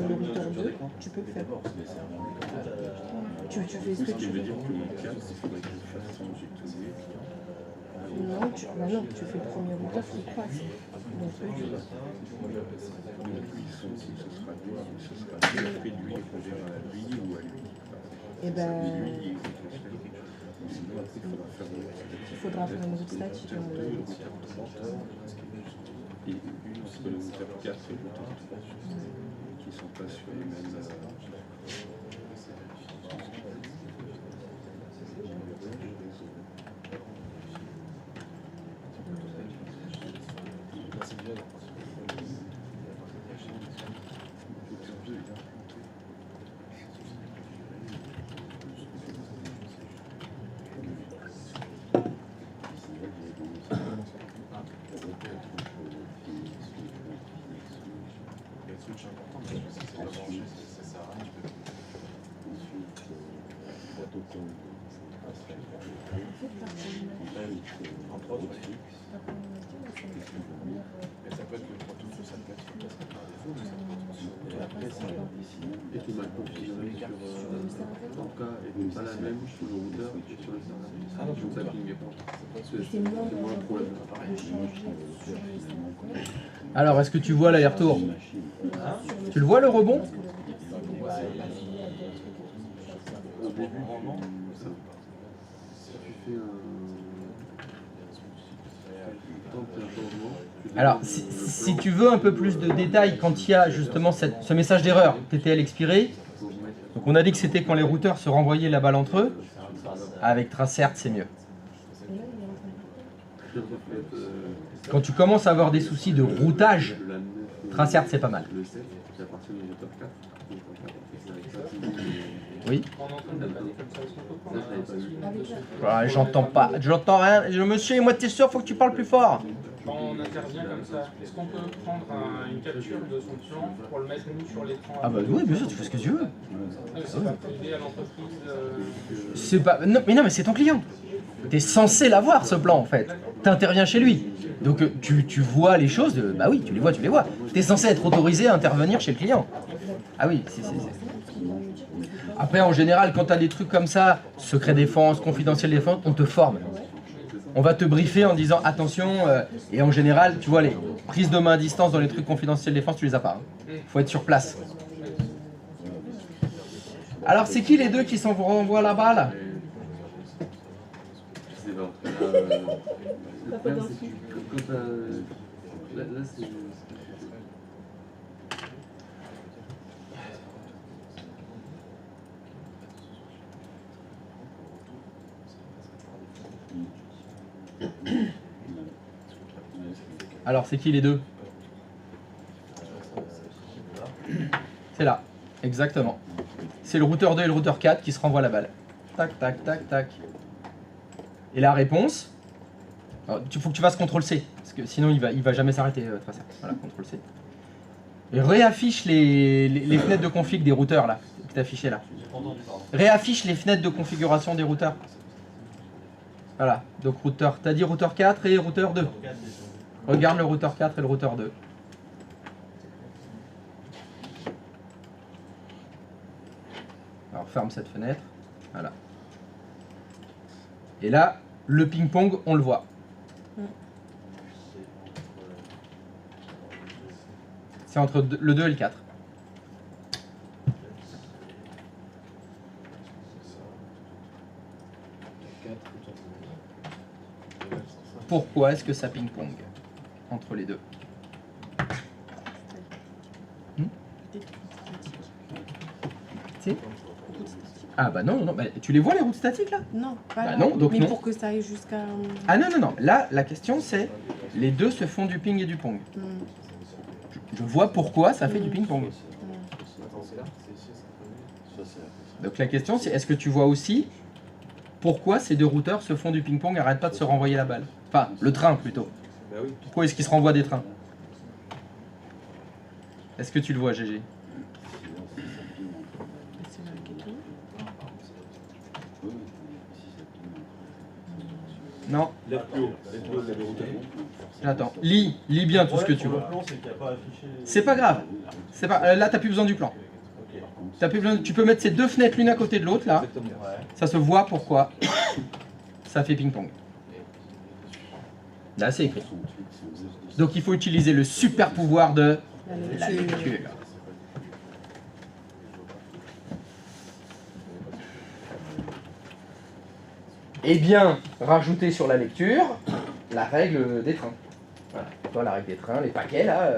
[SPEAKER 4] le routeur 2, tu peux le faire. Tu fais ce que tu veux. Non, tu fais le premier routeur qui croise. Donc eux, et ben, il faudra faire une route statique.
[SPEAKER 8] Et une sur le routeur 4 et le routeur 3 qui sont pas sur les mêmes.
[SPEAKER 5] Et que ma configuration sur en tout cas est pas la même sur le routeur que sur le serveur. Donc ça ping pas. C'est moins le problème.
[SPEAKER 1] Alors, est-ce que tu vois l'aller-retour? Tu le vois le rebond?
[SPEAKER 5] Au début, ça. Tu fais un. Tant qu'il y a un changement.
[SPEAKER 1] Alors, si tu veux un peu plus de détails, quand il y a justement ce message d'erreur, TTL expiré, donc on a dit que c'était quand les routeurs se renvoyaient la balle entre eux, avec Tracert c'est mieux. Quand tu commences à avoir des soucis de routage, Tracert c'est pas mal.
[SPEAKER 5] Le 7, qui appartient au routeur 4. Donc, en fait,
[SPEAKER 1] Oui.
[SPEAKER 5] ça, je l'avais pas eu.
[SPEAKER 1] Ah, j'entends rien. Monsieur, moi t'es sûr, faut que tu parles plus fort.
[SPEAKER 9] Quand on intervient comme ça, est-ce qu'on peut prendre une capture de son plan pour le mettre nous sur l'écran?
[SPEAKER 1] Ah bah oui, bien sûr, tu fais ce que tu veux.
[SPEAKER 9] C'est pas privé à l'entreprise.
[SPEAKER 1] C'est pas... Non, mais c'est ton client. T'es censé l'avoir ce plan en fait. T'interviens chez lui. Donc tu vois les choses, bah oui, tu les vois. T'es censé être autorisé à intervenir chez le client. Ah oui, c'est. Après, en général, quand t'as des trucs comme ça, secret défense, confidentiel défense, on te forme. On va te briefer en disant attention, et en général, tu vois, les prises de main à distance dans les trucs confidentiels défense, tu les as pas. Faut être sur place. Alors, c'est qui les deux qui s'en renvoient la balle?
[SPEAKER 5] Je sais pas. Le problème, c'est que quand t'as. Là, c'est.
[SPEAKER 1] Alors, c'est qui les deux? C'est là, exactement. C'est le routeur 2 et le routeur 4 qui se renvoient la balle. Tac, tac, tac, tac. Et la réponse, il faut que tu fasses CTRL-C, parce que sinon il va jamais s'arrêter. Voilà, CTRL-C. Et réaffiche les fenêtres de config des routeurs là, que tu as affichées là. Réaffiche les fenêtres de configuration des routeurs. Voilà, donc routeur, tu as dit routeur 4 et routeur 2. Regarde le routeur 4 et le routeur 2. Alors ferme cette fenêtre. Voilà. Et là, le ping-pong, on le voit. C'est entre le 2 et le 4. Pourquoi est-ce que ça ping-pong entre les deux? Ah bah non, bah, tu les vois les routes statiques là?
[SPEAKER 4] Non, pas
[SPEAKER 1] Bah
[SPEAKER 4] là.
[SPEAKER 1] non, donc
[SPEAKER 4] mais
[SPEAKER 1] non.
[SPEAKER 4] pour que ça aille jusqu'à...
[SPEAKER 1] Ah non, là la question c'est, les deux se font du ping et du pong. Je vois pourquoi ça fait du ping-pong.
[SPEAKER 2] Attends, c'est là.
[SPEAKER 7] Ça, c'est
[SPEAKER 1] Donc la question c'est, est-ce que tu vois aussi pourquoi ces deux routeurs se font du ping-pong et arrêtent pas de se renvoyer la balle? Enfin, le train plutôt.
[SPEAKER 2] Bah oui.
[SPEAKER 1] Pourquoi est-ce qu'ils se renvoient des trains? Est-ce que tu le vois, GG?
[SPEAKER 4] C'est là le ghetto.
[SPEAKER 1] Non.
[SPEAKER 2] Lève plus haut, il y a des routeurs.
[SPEAKER 1] Attends, lis bien tout ce que tu vois.
[SPEAKER 6] Le plan, c'est qu'il n'y a pas affiché.
[SPEAKER 1] C'est pas grave. C'est pas, là, t'as plus besoin du plan.
[SPEAKER 6] Ok.
[SPEAKER 1] T'as plus besoin, tu peux mettre ces deux fenêtres l'une à côté de l'autre, là.
[SPEAKER 2] Exactement.
[SPEAKER 6] Ouais.
[SPEAKER 1] Ça se voit pourquoi ça fait ping-pong. Là, c'est écrit. Donc, il faut utiliser le super pouvoir de la lecture. Et bien, rajouter sur la lecture la règle des trains. Voilà. Toi, la règle des trains, les paquets, là,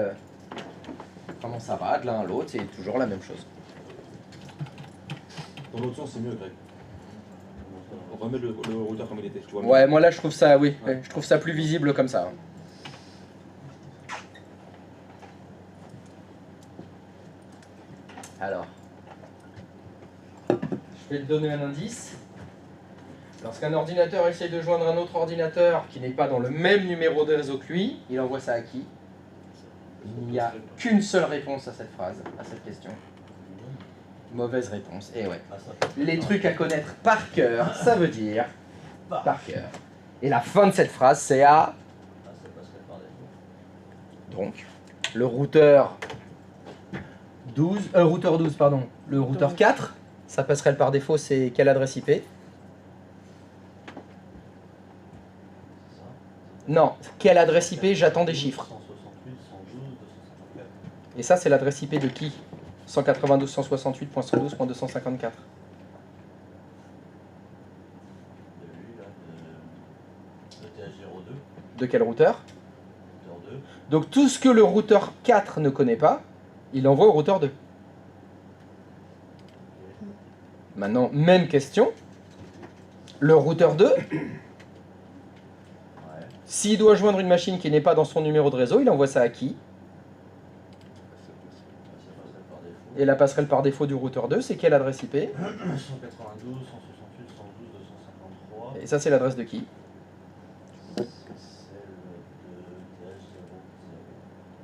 [SPEAKER 1] comment ça va de l'un à l'autre, c'est toujours la même chose.
[SPEAKER 2] Dans l'autre sens, c'est mieux, Greg. On remet le routeur comme il était, tu vois.
[SPEAKER 1] Ouais, moi là, je trouve ça, oui, ouais, je trouve ça plus visible comme ça. Alors, je vais te donner un indice. Lorsqu'un ordinateur essaie de joindre un autre ordinateur qui n'est pas dans le même numéro de réseau que lui, il envoie ça à qui? Il n'y a qu'une seule réponse à cette phrase, à cette question. Mauvaise réponse, et ouais. Les trucs à connaître par cœur, ça veut dire par cœur. Et la fin de cette phrase, c'est à... Donc, le routeur 12, pardon, le routeur 4, sa passerelle par défaut, c'est quelle adresse IP? Non, quelle adresse IP? J'attends des chiffres.
[SPEAKER 6] 168, 112, 254.
[SPEAKER 1] Et ça, c'est l'adresse IP de qui? 192.168.112.254.
[SPEAKER 6] De TH02,
[SPEAKER 1] De quel routeur?
[SPEAKER 6] routeur 2.
[SPEAKER 1] Donc tout ce que le routeur 4 ne connaît pas, il envoie au routeur 2. Maintenant, même question. Le routeur 2, s'il doit joindre une machine qui n'est pas dans son numéro de réseau, il envoie ça à qui? Et la passerelle par défaut du routeur 2, c'est quelle adresse IP?
[SPEAKER 6] 192, 168, 112, 253.
[SPEAKER 1] Et ça, c'est l'adresse de qui?
[SPEAKER 6] Celle de TH0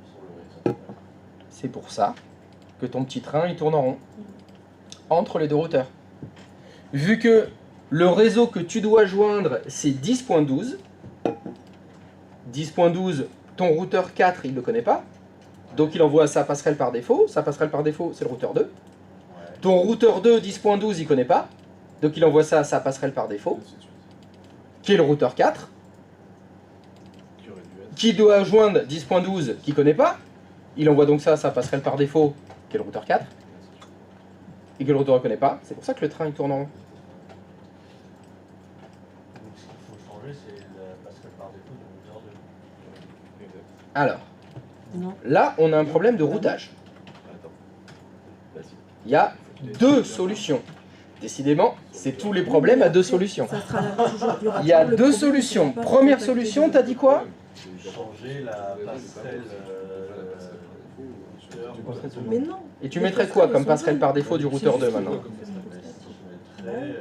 [SPEAKER 6] sur le réseau.
[SPEAKER 1] C'est pour ça que ton petit train, il tourne en rond. Entre les deux routeurs. Vu que le réseau que tu dois joindre, c'est 10.12. 10.12, ton routeur 4, il ne le connaît pas. Donc il envoie sa passerelle par défaut. Sa passerelle par défaut, c'est le routeur 2. Ton routeur 2, 10.12, il ne connaît pas. Donc il envoie ça à sa passerelle par défaut, qui est le routeur 4. Qui doit joindre 10.12, qui ne connaît pas. Il envoie donc ça à sa passerelle par défaut, qui est le routeur 4. Et que le routeur ne connaît pas. C'est pour ça que le train, il tourne en rond.
[SPEAKER 6] Donc ce qu'il faut changer, c'est la passerelle par défaut du routeur 2.
[SPEAKER 1] Alors,
[SPEAKER 4] Non.
[SPEAKER 1] là, on a un problème de routage. Il y a deux solutions. Décidément, c'est tous les problèmes à deux solutions.
[SPEAKER 4] Ça sera toujours plus rapide.
[SPEAKER 1] Il y a
[SPEAKER 4] Le
[SPEAKER 1] deux
[SPEAKER 4] problème,
[SPEAKER 1] solutions.
[SPEAKER 4] c'est pas
[SPEAKER 1] Première
[SPEAKER 4] contacter
[SPEAKER 1] solution,
[SPEAKER 4] les-
[SPEAKER 1] t'as dit quoi?
[SPEAKER 6] Changer la passerelle.
[SPEAKER 4] Mais non.
[SPEAKER 1] Et tu mettrais quoi comme passerelle par défaut du routeur 2 maintenant?
[SPEAKER 6] Je mettrais.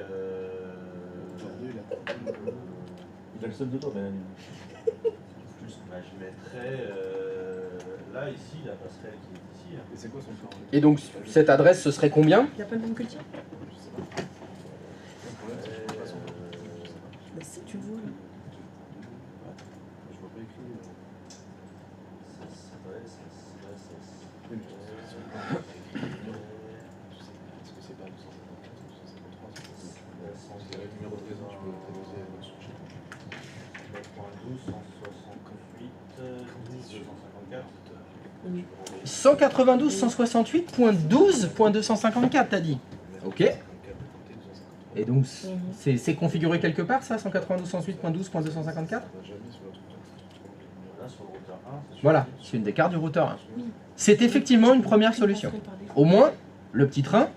[SPEAKER 2] Il a le seul de toi, Ben.
[SPEAKER 6] Bah, je mettrais. Là, ici, la passerelle qui est ici.
[SPEAKER 2] Et c'est quoi son plan?
[SPEAKER 1] Et donc, cette adresse, ce serait combien?
[SPEAKER 4] Il n'y a pas le même que le tien? Bah si, tu le vois là.
[SPEAKER 2] Je vois pas écrit. Est-ce que c'est pas 254 ou 253? C'est le numéro de réseau, tu peux t'amuser à le chercher.
[SPEAKER 6] 192, 168,
[SPEAKER 1] 192.168.12.254, t'as dit? Ok. Et donc, c'est configuré quelque part, ça? 192.168.12.254?
[SPEAKER 6] là, sur le routeur 1.
[SPEAKER 1] Voilà, c'est une des cartes du routeur 1. C'est effectivement une première solution. Au moins, le petit train,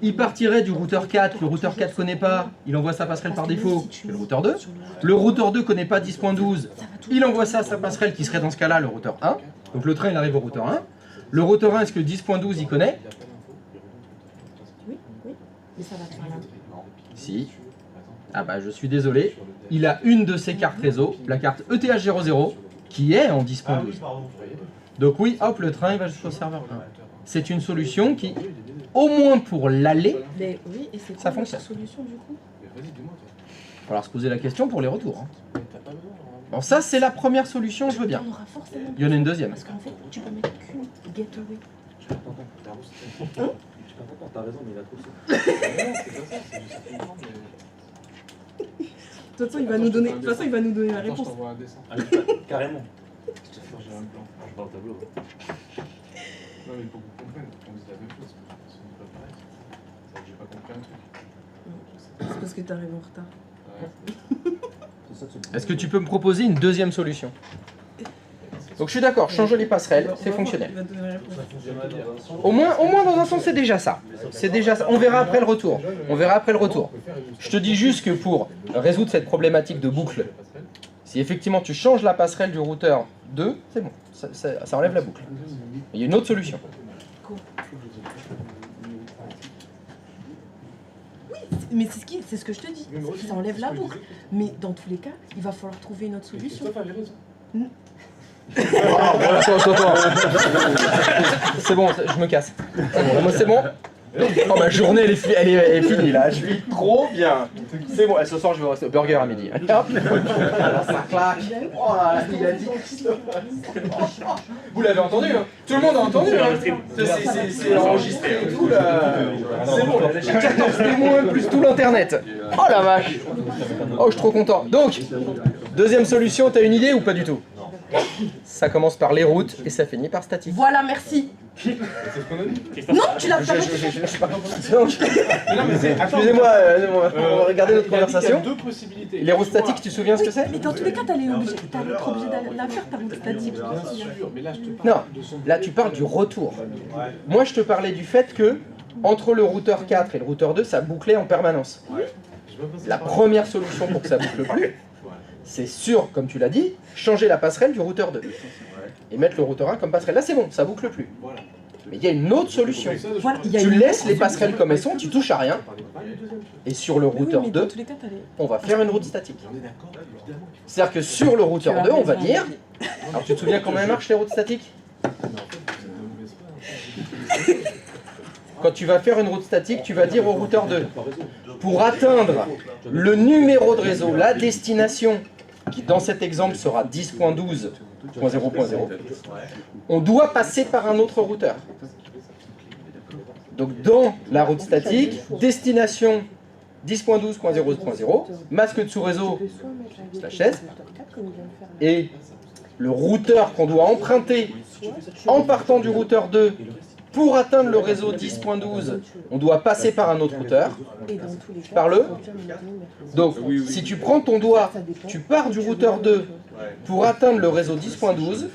[SPEAKER 1] il partirait du routeur 4, que le routeur 4 connaît pas, il envoie sa passerelle par défaut, c'est le routeur 2. Le routeur 2 connaît pas 10.12, il envoie ça à sa passerelle qui serait dans ce cas-là le routeur 1. Donc le train il arrive au routeur 1. Le routeur 1, est-ce que 10.12 il connaît?
[SPEAKER 4] Oui, oui. Mais ça va faire là.
[SPEAKER 1] Si. Ah bah je suis désolé. Il a une de ses cartes réseau, la carte ETH00, qui est en 10.12. Donc oui, hop, le train il va jusqu'au serveur 1. C'est une solution qui, au moins pour l'aller,
[SPEAKER 4] Mais oui, et c'est
[SPEAKER 1] Ça
[SPEAKER 4] quoi la
[SPEAKER 1] fonctionne.
[SPEAKER 4] solution du coup?
[SPEAKER 1] il va falloir se poser la question pour les retours. Hein. Bon, ça c'est la première solution, je veux bien.
[SPEAKER 4] On aura forcément.
[SPEAKER 1] Il y en a une deuxième.
[SPEAKER 4] Parce qu'en fait, tu peux mettre qu'une gateway.
[SPEAKER 2] T'as raison, mais il a trop ça.
[SPEAKER 4] De toute façon, il va nous donner, la
[SPEAKER 9] Attends, je
[SPEAKER 4] réponse.
[SPEAKER 9] t'envoie un dessin.
[SPEAKER 3] Carrément.
[SPEAKER 9] J'ai un plan.
[SPEAKER 3] Dans le tableau.
[SPEAKER 9] Non, mais pour qu'on comprenne, qu'on dise la même chose. Si on n'est pas pareil, c'est que j'ai pas compris un truc.
[SPEAKER 4] C'est parce que t'arrives en retard.
[SPEAKER 9] Ouais.
[SPEAKER 1] Est-ce que tu peux me proposer une deuxième solution? Donc je suis d'accord, changer les passerelles, c'est fonctionnel.
[SPEAKER 4] Il va donner la réponse.
[SPEAKER 1] Au moins dans un sens, c'est déjà ça. C'est déjà ça. On verra après le retour. On verra après le retour. Je te dis juste que pour résoudre cette problématique de boucle, si effectivement tu changes la passerelle du routeur 2, c'est bon. Ça enlève la boucle. Il y a une autre solution.
[SPEAKER 4] Mais c'est ce que je te dis. Ça enlève la boucle. Mais dans tous les cas, il va falloir trouver une autre solution.
[SPEAKER 1] Attends. C'est bon, je me casse. Moi c'est bon. Oh, ma journée elle est finie là, je vis trop bien. C'est bon, ce soir je vais rester au burger à midi. Allez hop. Alors ça claque. Oh là là, il a dit. Vous l'avez entendu hein? Tout le monde a entendu hein? C'est enregistré et tout là. C'est bon, j'ai 14 témoins plus tout l'internet. Oh la vache. Oh je suis trop content. Donc, deuxième solution, t'as une idée ou pas du tout? Ça commence par les routes et ça finit par statique.
[SPEAKER 4] Voilà, merci. Non, tu l'as pas.
[SPEAKER 1] Excusez-moi, on va regarder notre conversation.
[SPEAKER 9] Il y a deux possibilités.
[SPEAKER 1] Les routes statiques, tu te souviens ce que c'est?
[SPEAKER 4] Mais dans tous les cas, t'allais être obligé d'aller la faire ta route statique.
[SPEAKER 9] Bien sûr, mais là je te parle
[SPEAKER 1] Non,
[SPEAKER 9] de son.
[SPEAKER 1] là tu parles du retour. Moi je te parlais du fait que entre le routeur 4 et le routeur 2, ça bouclait en permanence. La première solution pour que ça boucle plus, c'est sûr, comme tu l'as dit, changer la passerelle du routeur 2. Et mettre le routeur 1 comme passerelle. Là c'est bon, ça boucle plus. Mais il y a une autre solution.
[SPEAKER 4] Voilà, il y a
[SPEAKER 1] Tu
[SPEAKER 4] une
[SPEAKER 1] laisses les passerelles comme elles sont, tu touches à rien. Et sur le routeur
[SPEAKER 4] mais
[SPEAKER 1] 2,
[SPEAKER 4] dans tous les cas, t'allais.
[SPEAKER 1] on va faire une route statique. C'est-à-dire que sur le routeur 2, on va dire... Alors tu te souviens comment elles marchent les routes statiques? Quand tu vas faire une route statique, tu vas dire au routeur 2, pour atteindre le numéro de réseau, la destination, qui dans cet exemple sera 10.12.0.0, on doit passer par un autre routeur. Donc dans la route statique, destination 10.12.0.0, masque de sous-réseau /S, et le routeur qu'on doit emprunter en partant du routeur 2 pour atteindre le réseau 10.12, on doit passer par un autre routeur, par le. Donc, si tu prends ton doigt, tu pars du routeur 2 pour atteindre le réseau 10.12,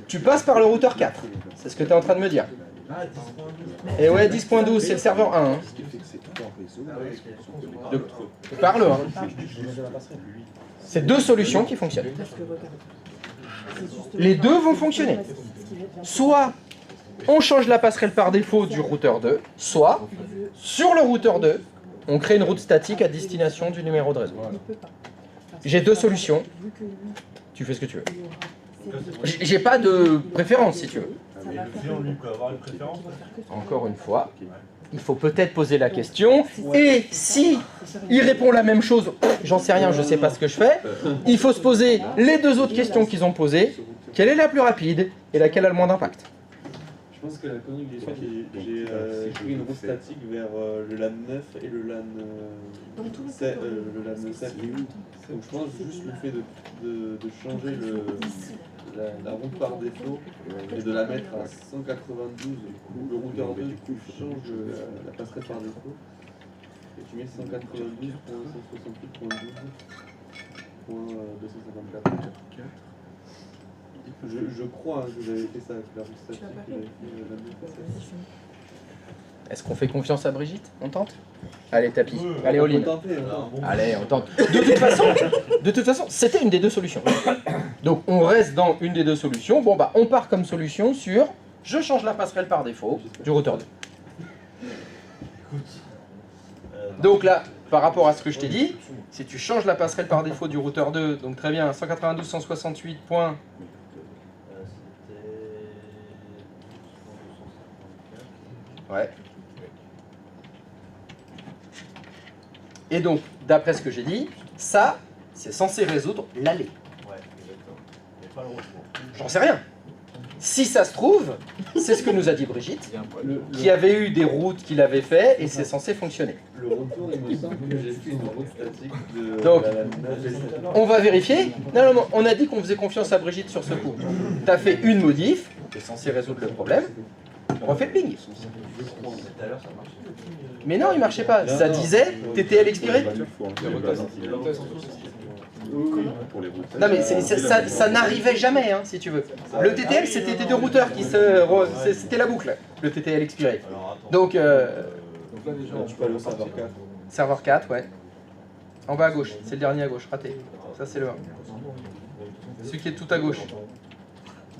[SPEAKER 1] tu passes par le routeur 4. C'est ce que tu es en train de me dire. Et ouais, 10.12, c'est le serveur 1. Hein. Par le 1. C'est deux solutions qui fonctionnent. Les deux vont fonctionner. Soit on change la passerelle par défaut du routeur 2, soit, sur le routeur 2, on crée une route statique à destination du numéro de réseau. J'ai deux solutions. Tu fais ce que tu veux. J'ai pas de préférence, si tu veux. Encore une fois, il faut peut-être poser la question, et si il répond la même chose, j'en sais rien, je sais pas ce que je fais, il faut se poser les deux autres questions qu'ils ont posées. Quelle est la plus rapide et laquelle a le moins d'impact?
[SPEAKER 5] Je pense que la connerie que j'ai faite, j'ai pris une route statique vers le LAN 9 et le LAN 7. Donc je pense juste le fait de changer la route par défaut et de la mettre à 192, le routeur 2, tu changes la passerelle par défaut et tu mets 192.168.12.254. Je crois que j'avais fait ça avec la route statique.
[SPEAKER 1] Est-ce qu'on fait confiance à Brigitte? On tente? Allez, tapis. Allez, all-in. Allez, on tente. De toute façon, c'était une des deux solutions. Donc, on reste dans une des deux solutions. Bon, bah, on part comme solution sur je change la passerelle par défaut du routeur 2. Donc là, par rapport à ce que je t'ai dit, si tu changes la passerelle par défaut du routeur 2, donc très bien, 192.168 points. Ouais. Et donc, d'après ce que j'ai dit, ça, c'est censé résoudre l'aller.
[SPEAKER 6] Ouais, exactement. Mais pas le retour.
[SPEAKER 1] J'en sais rien. Si ça se trouve, c'est ce que nous a dit Brigitte, qui avait eu des routes qu'il avait fait et c'est censé fonctionner.
[SPEAKER 5] Le retour, il me semble que j'ai fait une route statique de
[SPEAKER 1] Donc,
[SPEAKER 5] la lame 9 et
[SPEAKER 1] on va vérifier. Non, non, on a dit qu'on faisait confiance à Brigitte sur ce coup. Tu as fait une modif, qui est censée résoudre le problème. On refait le ping.
[SPEAKER 6] Tout à l'heure, ça marchait.
[SPEAKER 1] Mais non, il marchait pas. Ça disait TTL expiré.
[SPEAKER 8] Pour les routes.
[SPEAKER 1] Non mais ça n'arrivait jamais, hein, si tu veux. Le TTL, c'était tes deux routeurs qui c'était la boucle, le TTL expiré.
[SPEAKER 6] Alors attends.
[SPEAKER 1] Donc,
[SPEAKER 5] Donc là, déjà, tu peux aller au serveur 4.
[SPEAKER 1] serveur 4, ouais. En bas à gauche, c'est le dernier à gauche, raté. Ça c'est le 1. Celui qui est tout à gauche.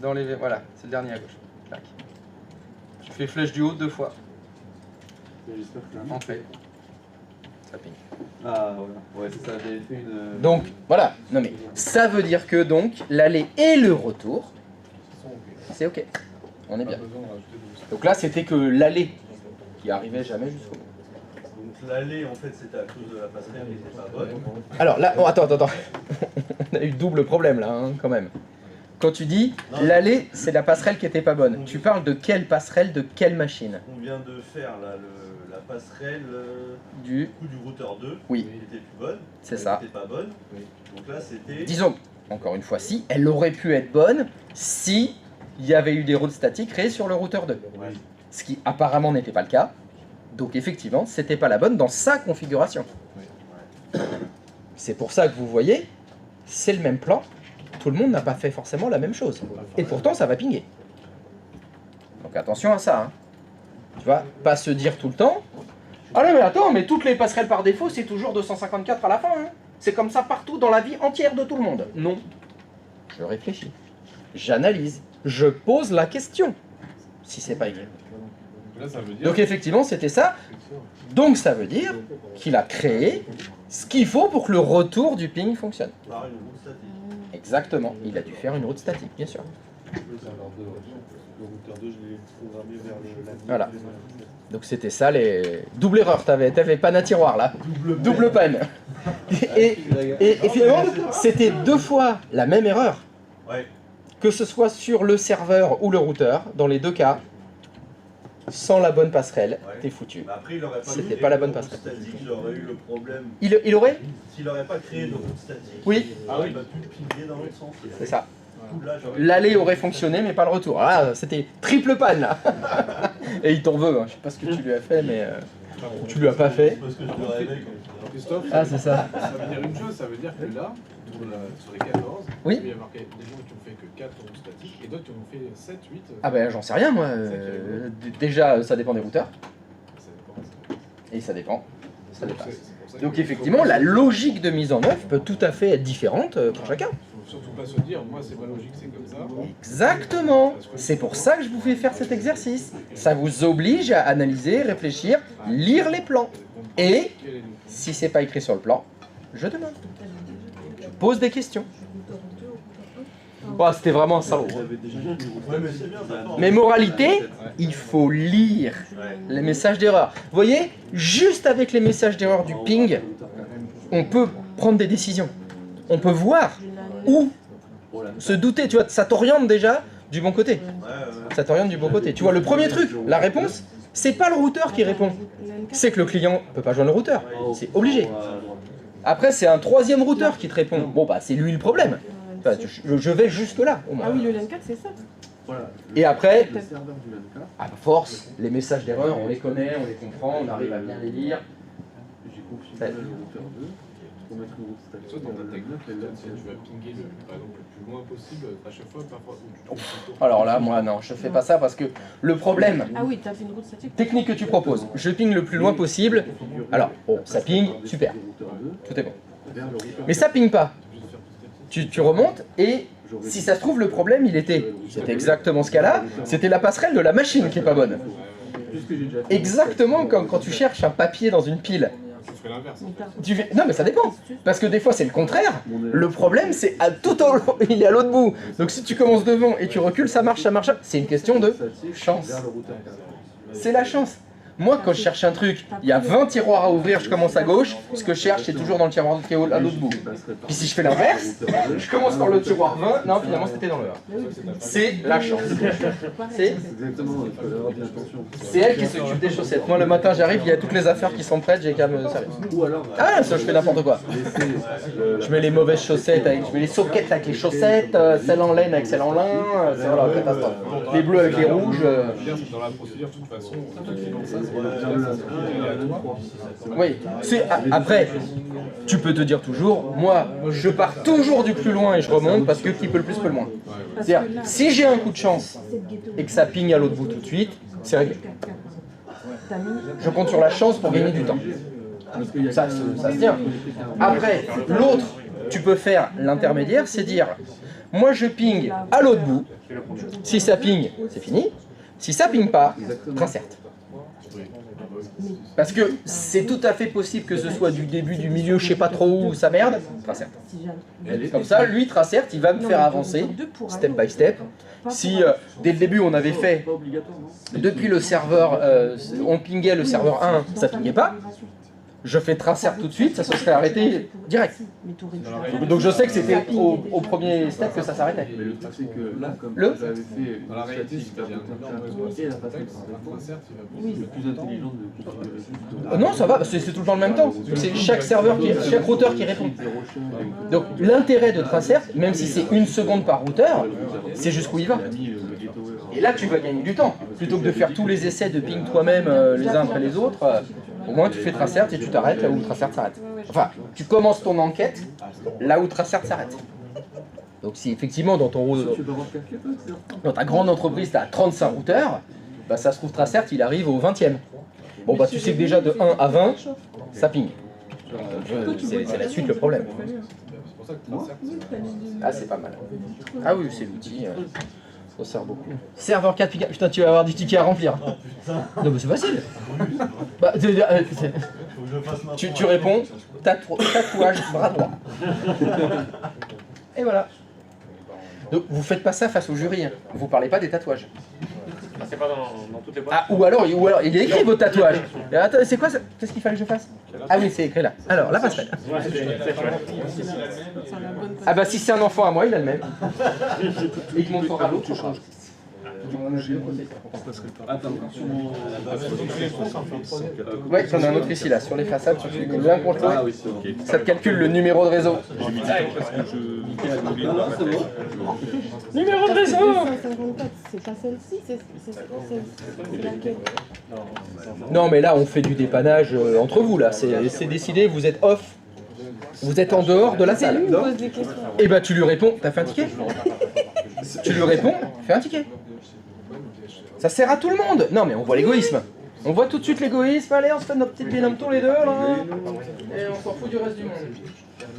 [SPEAKER 1] Dans les... Voilà, c'est le dernier à gauche. Clac. Tu fais flèche du haut 2 fois. Entrée. Ça ping.
[SPEAKER 5] Ah ouais, c'est ça, j'avais fait une...
[SPEAKER 1] Donc, voilà. Non mais, ça veut dire que donc, l'aller et le retour, c'est ok. On est bien. Donc là, c'était que l'aller qui arrivait jamais jusqu'au bout.
[SPEAKER 6] Donc l'aller, en fait, c'était à cause de la passerelle qui n'était pas bonne.
[SPEAKER 1] Alors là, oh, attends. On a eu double problème là, hein, quand même. Quand tu dis l'aller, c'est la passerelle qui était pas bonne. Tu parles de quelle passerelle, de quelle machine?
[SPEAKER 6] On vient de faire là, la passerelle
[SPEAKER 1] Du
[SPEAKER 6] coup du routeur 2,
[SPEAKER 1] Oui.
[SPEAKER 6] qui était plus bonne.
[SPEAKER 1] C'est
[SPEAKER 6] Elle
[SPEAKER 1] ça.
[SPEAKER 6] n'était pas bonne. Donc là, c'était...
[SPEAKER 1] Disons, encore une fois, si, elle aurait pu être bonne si il y avait eu des routes statiques créées sur le routeur 2.
[SPEAKER 6] Ouais.
[SPEAKER 1] Ce qui apparemment n'était pas le cas. Donc effectivement, c'était pas la bonne dans sa configuration. C'est pour ça que vous voyez, c'est le même plan. Tout le monde n'a pas fait forcément la même chose. Et pourtant, ça va pinguer. Donc attention à ça. Hein. Tu vois, pas se dire tout le temps. Ah non mais attends, mais toutes les passerelles par défaut, c'est toujours 254 à la fin. Hein. C'est comme ça partout dans la vie entière de tout le monde. Non. Je réfléchis. J'analyse. Je pose la question. Si c'est pas écrit.
[SPEAKER 9] Là, ça veut dire...
[SPEAKER 1] Donc effectivement, c'était ça. Donc ça veut dire qu'il a créé ce qu'il faut pour que le retour du ping fonctionne.
[SPEAKER 6] Par une route statique.
[SPEAKER 1] Exactement. Il a dû faire une route statique, bien sûr.
[SPEAKER 5] Le routeur 2, je l'ai programmé vers la...
[SPEAKER 1] Voilà. Donc c'était ça les... Double erreur, t'avais panne à tiroir là. Double panne. Et finalement, c'était 2 fois la même erreur.
[SPEAKER 6] Ouais.
[SPEAKER 1] Que ce soit sur le serveur ou le routeur, dans les 2 cas, sans la bonne passerelle,
[SPEAKER 6] Ouais.
[SPEAKER 1] t'es foutu.
[SPEAKER 6] Mais après, il aurait pas
[SPEAKER 1] C'était
[SPEAKER 6] créé
[SPEAKER 1] pas la
[SPEAKER 6] de
[SPEAKER 1] bonne
[SPEAKER 6] route
[SPEAKER 1] passerelle.
[SPEAKER 6] statique, j'aurais eu le problème.
[SPEAKER 1] Il aurait
[SPEAKER 6] S'il n'aurait pas créé de route statique,
[SPEAKER 1] Oui.
[SPEAKER 6] il aurait pas pu pinguer dans l'autre sens.
[SPEAKER 1] C'est ça.
[SPEAKER 6] Du coup, là, j'aurais-
[SPEAKER 1] L'aller aurait fonctionné, mais pas le retour. Ah, c'était triple panne là. Et il t'en veut. Hein. Je sais pas ce que tu lui as fait, mais tu lui as pas fait.
[SPEAKER 6] Parce que je me réveille comme ça.
[SPEAKER 9] Christophe,
[SPEAKER 1] Ah, c'est ça.
[SPEAKER 9] ça veut dire une chose, ça veut dire que là, sur les 14,
[SPEAKER 1] Oui.
[SPEAKER 9] il y a marqué des gens qui ont fait que 4 routes statiques et d'autres qui ont fait 7, 8.
[SPEAKER 1] Ah ben j'en sais rien moi. Déjà, ça dépend des routeurs.
[SPEAKER 9] Ça dépend.
[SPEAKER 1] Et ça dépend. Ça dépasse.
[SPEAKER 9] C'est pour ça
[SPEAKER 1] Donc
[SPEAKER 9] qu'il
[SPEAKER 1] effectivement,
[SPEAKER 9] faut pas
[SPEAKER 1] la
[SPEAKER 9] se-
[SPEAKER 1] logique de mise en œuvre peut tout à fait être différente pour chacun.
[SPEAKER 9] faut surtout pas se dire, moi c'est pas logique, c'est comme ça.
[SPEAKER 1] Exactement. C'est pour ça que je vous fais faire cet exercice. Ça vous oblige à analyser, réfléchir, lire les plans. Et si c'est pas écrit sur le plan, je demande. Je pose des questions. Oh, c'était vraiment un salaud. hein.
[SPEAKER 6] Ouais, mais c'est bien, d'accord.
[SPEAKER 1] Mais moralité, il faut lire les messages d'erreur. Vous voyez, juste avec les messages d'erreur du ping, on peut prendre des décisions. On peut voir où se douter. Tu vois, ça t'oriente déjà du bon côté. Ça t'oriente du bon côté. Tu vois, le premier truc, la réponse, c'est pas le routeur qui répond. C'est que le client peut pas joindre le routeur. C'est obligé. Après, c'est un troisième routeur qui te répond. Bon, bah, c'est lui le problème. Enfin, je vais jusque là. Au moins.
[SPEAKER 4] Ah oui, le LAN 4, c'est ça.
[SPEAKER 1] Et après,
[SPEAKER 9] Le serveur du LAN 4.
[SPEAKER 1] à force, les messages d'erreur, on les connaît, on les comprend, on arrive à bien les lire.
[SPEAKER 8] J'ai configuré le routeur 2 pour mettre une route statique.
[SPEAKER 9] Soit dans ta technique, tu vas pinguer par exemple, le plus loin possible à chaque fois, parfois. Où tu trouves plutôt-
[SPEAKER 1] Alors là, moi, non, je fais pas ça parce que le problème
[SPEAKER 4] Ah oui, t'as fait une route statique.
[SPEAKER 1] technique que tu proposes, je ping le plus loin possible. Alors, bon, ça ping, super, tout est bon. Mais ça ping pas. Tu remontes et Si ça se trouve, le problème, c'était exactement ce cas-là, c'était la passerelle de la machine qui est pas bonne. Exactement comme quand tu cherches un papier dans une pile. Non mais ça dépend, parce que des fois c'est le contraire. Le problème c'est il est à l'autre bout. Donc si tu commences devant et tu recules, ça marche. C'est une question de chance. C'est la chance. Moi quand je cherche un truc, il y a 20 tiroirs à ouvrir, je commence à gauche, ce que je cherche c'est toujours dans le tiroir qui est à l'autre bout. Puis si je fais l'inverse, je commence par le tiroir 20, non finalement c'était dans le 1. C'est la chance. C'est elle qui s'occupe des chaussettes. Moi le matin j'arrive, il y a toutes les affaires qui sont prêtes, j'ai qu'à me servir. Ah ça je fais n'importe quoi. Je mets les mauvaises chaussettes, je mets les soquettes avec les chaussettes, celles en laine avec celles en lin, c'est voilà, catastrophe. Les bleus avec les rouges.
[SPEAKER 8] Dans la procédure de toute façon,
[SPEAKER 1] oui, après, tu peux te dire toujours, moi, je pars toujours du plus loin et je remonte parce que qui peut le plus peut le moins. C'est-à-dire, si j'ai un coup de chance et que ça pigne à l'autre bout tout de suite, c'est réglé. Je compte sur la chance pour gagner du temps. Ça se tient. Après, l'autre, tu peux faire l'intermédiaire, c'est dire, moi je ping à l'autre bout, si ça ping, c'est fini. Si ça ping pas, trincerte. Parce que c'est tout à fait possible que ce soit du début, du milieu, je sais pas trop où, ça merde, trincerte. Comme ça, lui, trincerte, il va me faire avancer, step by step. Si dès le début on avait fait, depuis le serveur, on pingait le serveur 1, ça pingait pas, je fais trincerte tout de suite, ça se serait arrêté direct. Donc je sais que c'était au premier step que ça s'arrêtait.
[SPEAKER 9] Mais le truc c'est que là, comme
[SPEAKER 1] Le
[SPEAKER 9] j'avais fait dans la réalité, il y a un énorme et la façon le plus intelligent de configurer.
[SPEAKER 1] Non, ça va, c'est tout le temps le même temps. C'est chaque routeur qui répond. Donc l'intérêt de trincert, même si c'est 1 seconde par routeur, c'est jusqu'où il va. Et là tu vas gagner du temps. Plutôt que de faire tous les essais de ping toi-même les uns après les autres, au moins tu fais trincert et tu t'arrêtes là où trincert s'arrête. Enfin, tu commences ton enquête là où trincert s'arrête. Donc si effectivement dans ta grande entreprise tu as 35 routeurs, bah ça se trouve trincert il arrive au 20e. Bon bah tu sais que déjà de 1 à 20, ça ping. C'est la suite le problème. Ah c'est pas mal. Ah oui c'est l'outil. Ça sert beaucoup. Serveur 4 Pika. Putain, tu vas avoir du ticket à remplir. Non, mais c'est facile. Bah, tu réponds tatouage bras droit. Et voilà. Donc, vous faites pas ça face au jury. Hein. Vous parlez pas des tatouages.
[SPEAKER 3] C'est pas dans toutes les boîtes.
[SPEAKER 1] Ah, ou alors, il est écrit vos tatouages. Attends, c'est quoi ça? Qu'est-ce qu'il fallait que je fasse? Ah oui, c'est écrit là. Alors, la passerelle. Ah bah si c'est un enfant à moi, il a le même. Et il montrera l'autre. Ouais, t'en as un autre ici là, sur les façades, tu fais bien contrôle. Ça te calcule le numéro de réseau. Numéro de réseau.
[SPEAKER 4] C'est pas celle-ci, c'est laquelle?
[SPEAKER 1] Non mais là on fait du dépannage entre vous là, c'est décidé, vous êtes off. Vous êtes en dehors de la salle. Et bah tu lui réponds, t'as fait un ticket? Tu lui réponds, fais un ticket. Ça sert à tout le monde. Non mais on voit l'égoïsme. On voit tout de suite l'égoïsme. Allez, on se fait notre petite binôme tous les deux là. Et on s'en fout du reste du monde.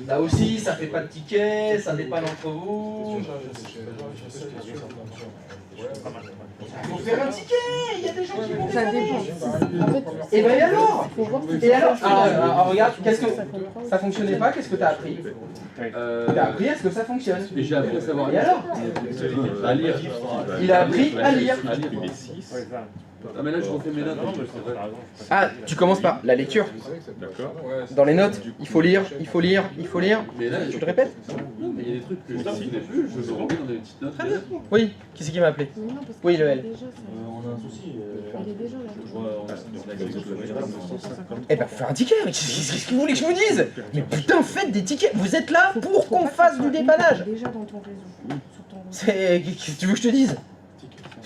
[SPEAKER 1] Là aussi, ça fait pas de ticket, ça dépanne entre vous. Il faut faire un ticket. Il y a des gens qui vont dépanner. Et ben et alors? Et alors? Alors regarde, qu'est-ce que ça fonctionnait pas? Qu'est-ce que t'as appris? T'as appris est-ce que ça fonctionne?
[SPEAKER 9] J'ai appris à savoir.
[SPEAKER 1] Et alors?
[SPEAKER 9] À lire.
[SPEAKER 1] Il a appris à lire.
[SPEAKER 9] Ah mais là je refais mes notes.
[SPEAKER 1] Ah, tu commences par la lecture.
[SPEAKER 8] D'accord.
[SPEAKER 1] Dans les notes, il faut lire, il faut lire, il faut lire.
[SPEAKER 9] Mais là,
[SPEAKER 1] Tu le répètes?
[SPEAKER 9] non, mais il y a des trucs que je ne souvenais plus, je me remets dans des petites notes.
[SPEAKER 1] Oui, qui c'est qui m'a appelé? Oui, le L.
[SPEAKER 9] On a un souci.
[SPEAKER 4] Elle est déjà là.
[SPEAKER 1] Eh ben, faire un ticket, mais qu'est-ce que vous voulez que je vous dise? Mais putain, faites des tickets, vous êtes là pour qu'on fasse du dépannage.
[SPEAKER 4] Déjà dans ton réseau.
[SPEAKER 1] C'est... Qu'est-ce que tu veux que je te dise?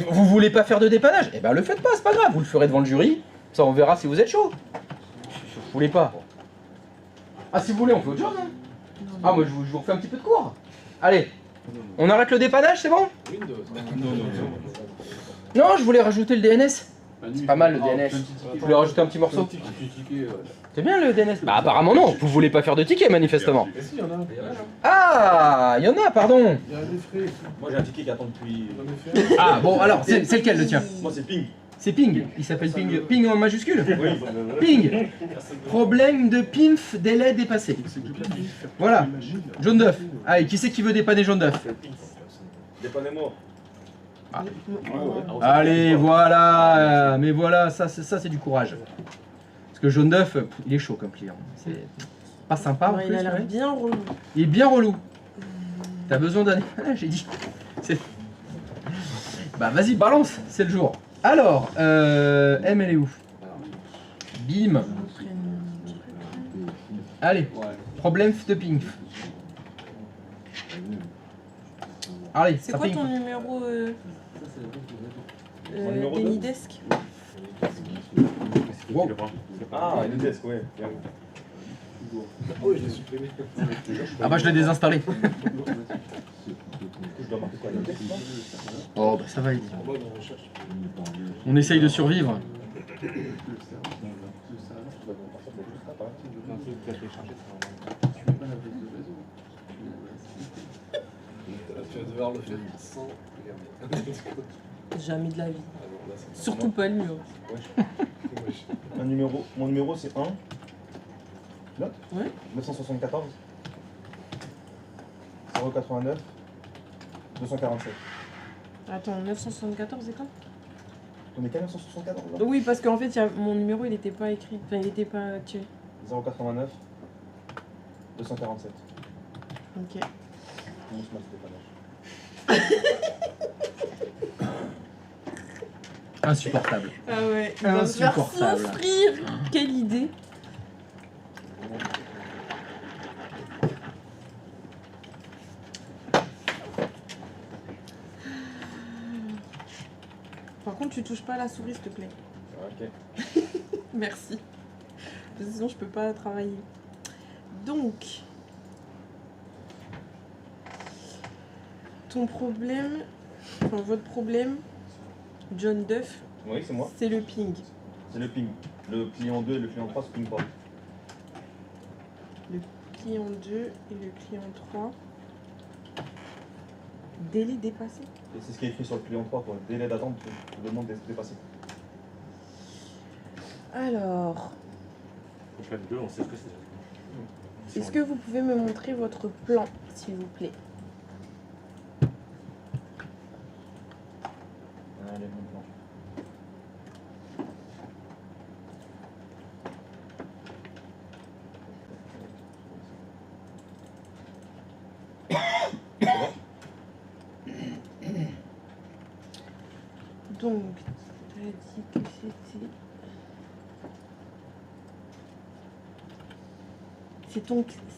[SPEAKER 1] Vous voulez pas faire de dépannage? Eh ben le faites pas, c'est pas grave, vous le ferez devant le jury, ça on verra si vous êtes chaud. Vous voulez pas? Ah si vous voulez on fait autre chose hein. Ah moi je vous refais un petit peu de cours. Allez, on arrête le dépannage, c'est bon? Non, je voulais rajouter le DNS. C'est pas mal le DNS. Tu voulais rajouter un petit morceau? C'est bien le DNS. Bah apparemment non, vous voulez pas faire de ticket manifestement.
[SPEAKER 9] Mais si, il y en a.
[SPEAKER 1] Ah, il y en a, pardon.
[SPEAKER 9] Il y a des frais.
[SPEAKER 7] Moi j'ai un ticket qui attend depuis.
[SPEAKER 9] J'en ai fait un.
[SPEAKER 1] Ah bon alors, c'est lequel le tien?
[SPEAKER 7] Moi c'est Ping.
[SPEAKER 1] C'est Ping, il s'appelle Ping. Ping en majuscule?
[SPEAKER 7] Oui.
[SPEAKER 1] Ping. Problème de PINF, délai dépassé. Voilà. Jaune d'œuf. Allez, qui c'est qui veut dépanner jaune d'œuf?
[SPEAKER 7] Dépannez-moi.
[SPEAKER 1] Allez, voilà. Mais voilà, ça c'est du courage. Parce que jaune d'œuf, il est chaud comme client. C'est pas sympa en
[SPEAKER 4] Ouais,
[SPEAKER 1] plus.
[SPEAKER 4] il a l'air
[SPEAKER 1] ouais.
[SPEAKER 4] bien relou.
[SPEAKER 1] Il est bien relou. T'as besoin d'un... Voilà, j'ai dit. Bah vas-y, balance, c'est le jour. Alors, M, elle est où? Bim. Allez, problème de ping. Allez,
[SPEAKER 4] C'est
[SPEAKER 1] ça
[SPEAKER 4] quoi
[SPEAKER 1] ping.
[SPEAKER 4] ton numéro
[SPEAKER 7] numéro deux
[SPEAKER 4] d'Anydesk?
[SPEAKER 1] Wow.
[SPEAKER 7] Ah, une desk, ouais.
[SPEAKER 9] Oh, je l'ai supprimé.
[SPEAKER 1] Ah bah je l'ai désinstallé.
[SPEAKER 7] Je dois marquer quoi, une desk, là
[SPEAKER 1] Oh bah ça va, il-
[SPEAKER 9] En bas, on recherche.
[SPEAKER 1] on essaye de survivre.
[SPEAKER 9] Tu vas devoir le faire sans regarder.
[SPEAKER 4] Jamais de la vie.
[SPEAKER 9] Ah bon, là, c'est
[SPEAKER 4] Surtout pas le mur.
[SPEAKER 9] wesh.
[SPEAKER 7] Mon numéro c'est 1. Là
[SPEAKER 4] Ouais.
[SPEAKER 7] 974 089 247.
[SPEAKER 4] Attends, 974 c'est quoi?
[SPEAKER 7] On est qu'à 974 là
[SPEAKER 4] Oui, parce qu'en fait, mon numéro il était pas écrit. Enfin, il était pas activé.
[SPEAKER 7] 089 247.
[SPEAKER 4] Ok.
[SPEAKER 7] Mon smart dépannage.
[SPEAKER 1] Insupportable.
[SPEAKER 4] Ah ouais, il va me faire
[SPEAKER 1] Insupportable.
[SPEAKER 4] souffrir. Quelle idée. Par contre, tu touches pas à la souris, s'il te plaît.
[SPEAKER 7] Ok.
[SPEAKER 4] Merci. Parce que sinon, je peux pas travailler. Donc, ton problème, enfin votre problème, John Duff,
[SPEAKER 7] Oui, c'est moi.
[SPEAKER 4] c'est le ping.
[SPEAKER 7] C'est le ping. Le client 2 et le client 3 se ping pas.
[SPEAKER 4] Le client 2 et le client 3. Délai dépassé.
[SPEAKER 7] Et c'est ce qui est écrit sur le client 3 quoi. Délai d'attente pour demande d'être dépassé.
[SPEAKER 4] Alors,
[SPEAKER 3] Problème 2, on sait ce que c'est.
[SPEAKER 4] est-ce que vous pouvez me montrer votre plan, s'il vous plaît?
[SPEAKER 7] Allez, mon plan.
[SPEAKER 4] Donc, tu as dit que c'était...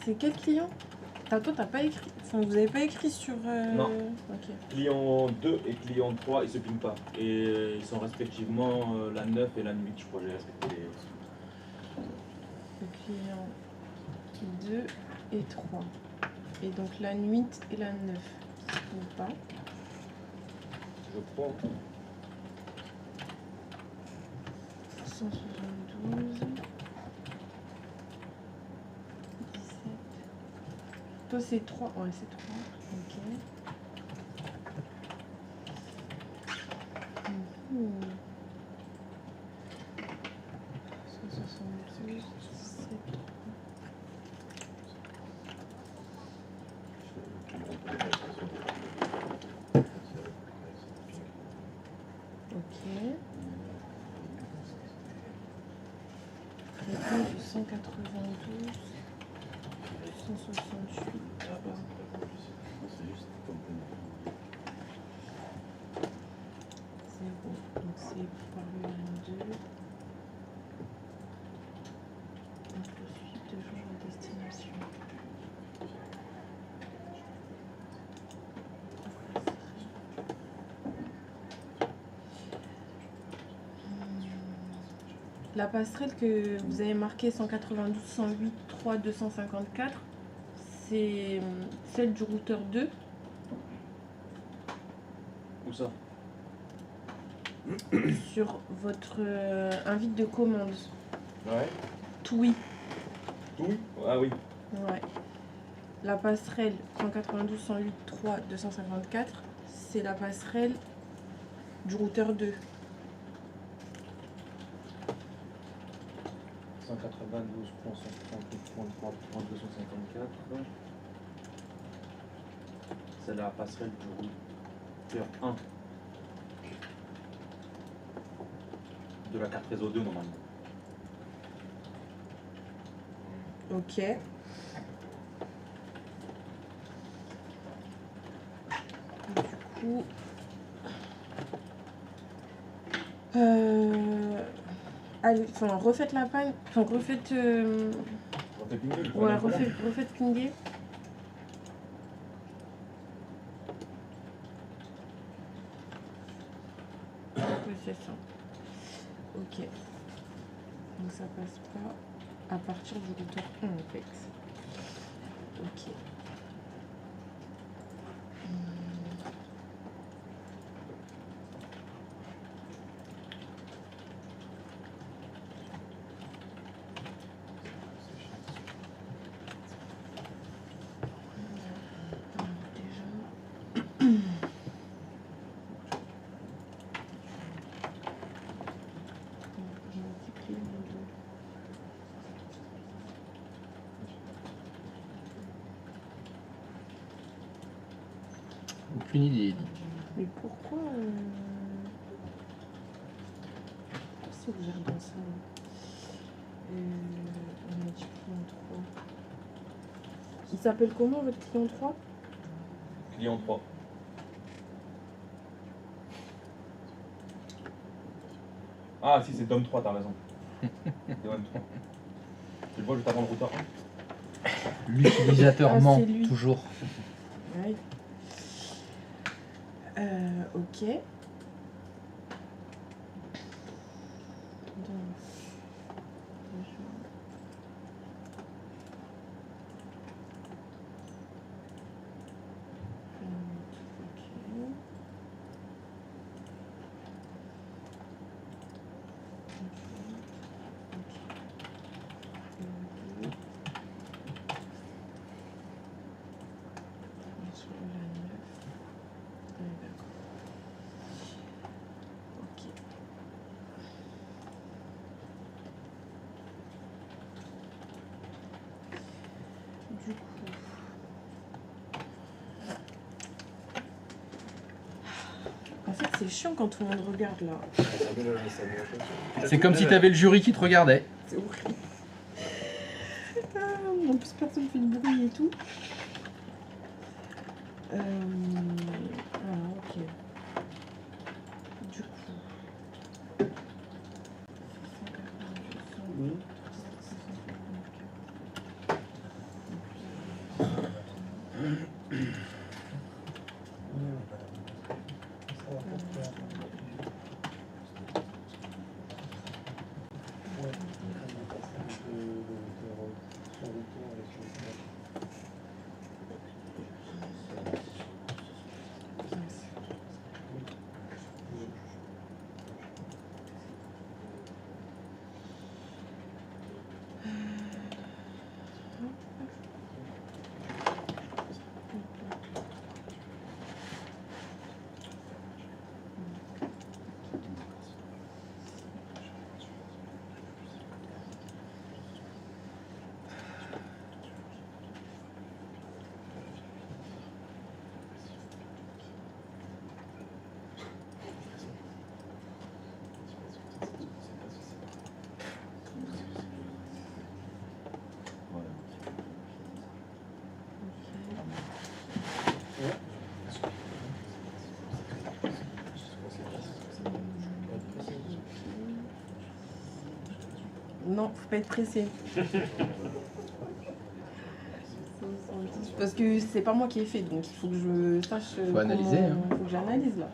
[SPEAKER 4] C'est quel client? Ah, toi, t'as pas écrit... Enfin, vous avez pas écrit sur...
[SPEAKER 7] Non.
[SPEAKER 4] Ok.
[SPEAKER 7] Client 2 et client 3 ils se pingent pas. Et ils sont respectivement la 9 et la 8 je crois. J'ai respecté les...
[SPEAKER 4] Le client 2 et 3. Et donc la 8 et la 9. Ou pas.
[SPEAKER 7] Je crois.
[SPEAKER 4] 172. 17. Toi c'est 3. Ouais, c'est 3. Ok. Mhm. 172. 7. Ok. Réponse du 192. 168. C'est bon. Donc c'est par le 2. Donc le suite de jour à destination. La passerelle que vous avez marquée 192, 108, 3, 254, c'est celle du routeur 2.
[SPEAKER 7] Où ça?
[SPEAKER 4] sur votre invite de commande.
[SPEAKER 7] Ouais.
[SPEAKER 4] TUI.
[SPEAKER 7] Tout? Ah oui.
[SPEAKER 4] Ouais. La passerelle 192, 108, 3, 254, c'est la passerelle du routeur 2.
[SPEAKER 7] 192.138.3.254. C'est la passerelle du routeur 1. De la carte réseau 2 normalement.
[SPEAKER 4] Ok. Du coup... Allez, enfin, refaites la panne. Enfin, refaites...
[SPEAKER 7] Refait pinguer, il faut
[SPEAKER 4] Ouais,
[SPEAKER 7] un problème.
[SPEAKER 4] refaites pinguer. Oui, c'est ça. Ok. Donc ça passe pas à partir du routeur 1 en fait. Ok.
[SPEAKER 1] Aucune idée.
[SPEAKER 4] Mais pourquoi c'est ouvert dans ça? On a dit client 3. Il s'appelle comment votre client 3?
[SPEAKER 7] Client 3. Ah si, c'est Dom 3, t'as raison. C'est Dom 3. Tu le vois juste avant le routeur 1.
[SPEAKER 1] L'utilisateur
[SPEAKER 4] Ah,
[SPEAKER 1] ment
[SPEAKER 4] c'est lui.
[SPEAKER 1] toujours.
[SPEAKER 4] Ouais. Ok. Donc, du coup, en fait, c'est chiant quand tout le monde regarde là.
[SPEAKER 1] C'est comme si t'avais le jury qui te regardait.
[SPEAKER 4] C'est horrible. En plus, personne fait de bruit et tout. Voilà, ok. Du coup. Non, faut pas être pressé. Parce que c'est pas moi qui ai fait, donc il faut que je sache.
[SPEAKER 1] Faut analyser, hein.
[SPEAKER 4] Faut que j'analyse là.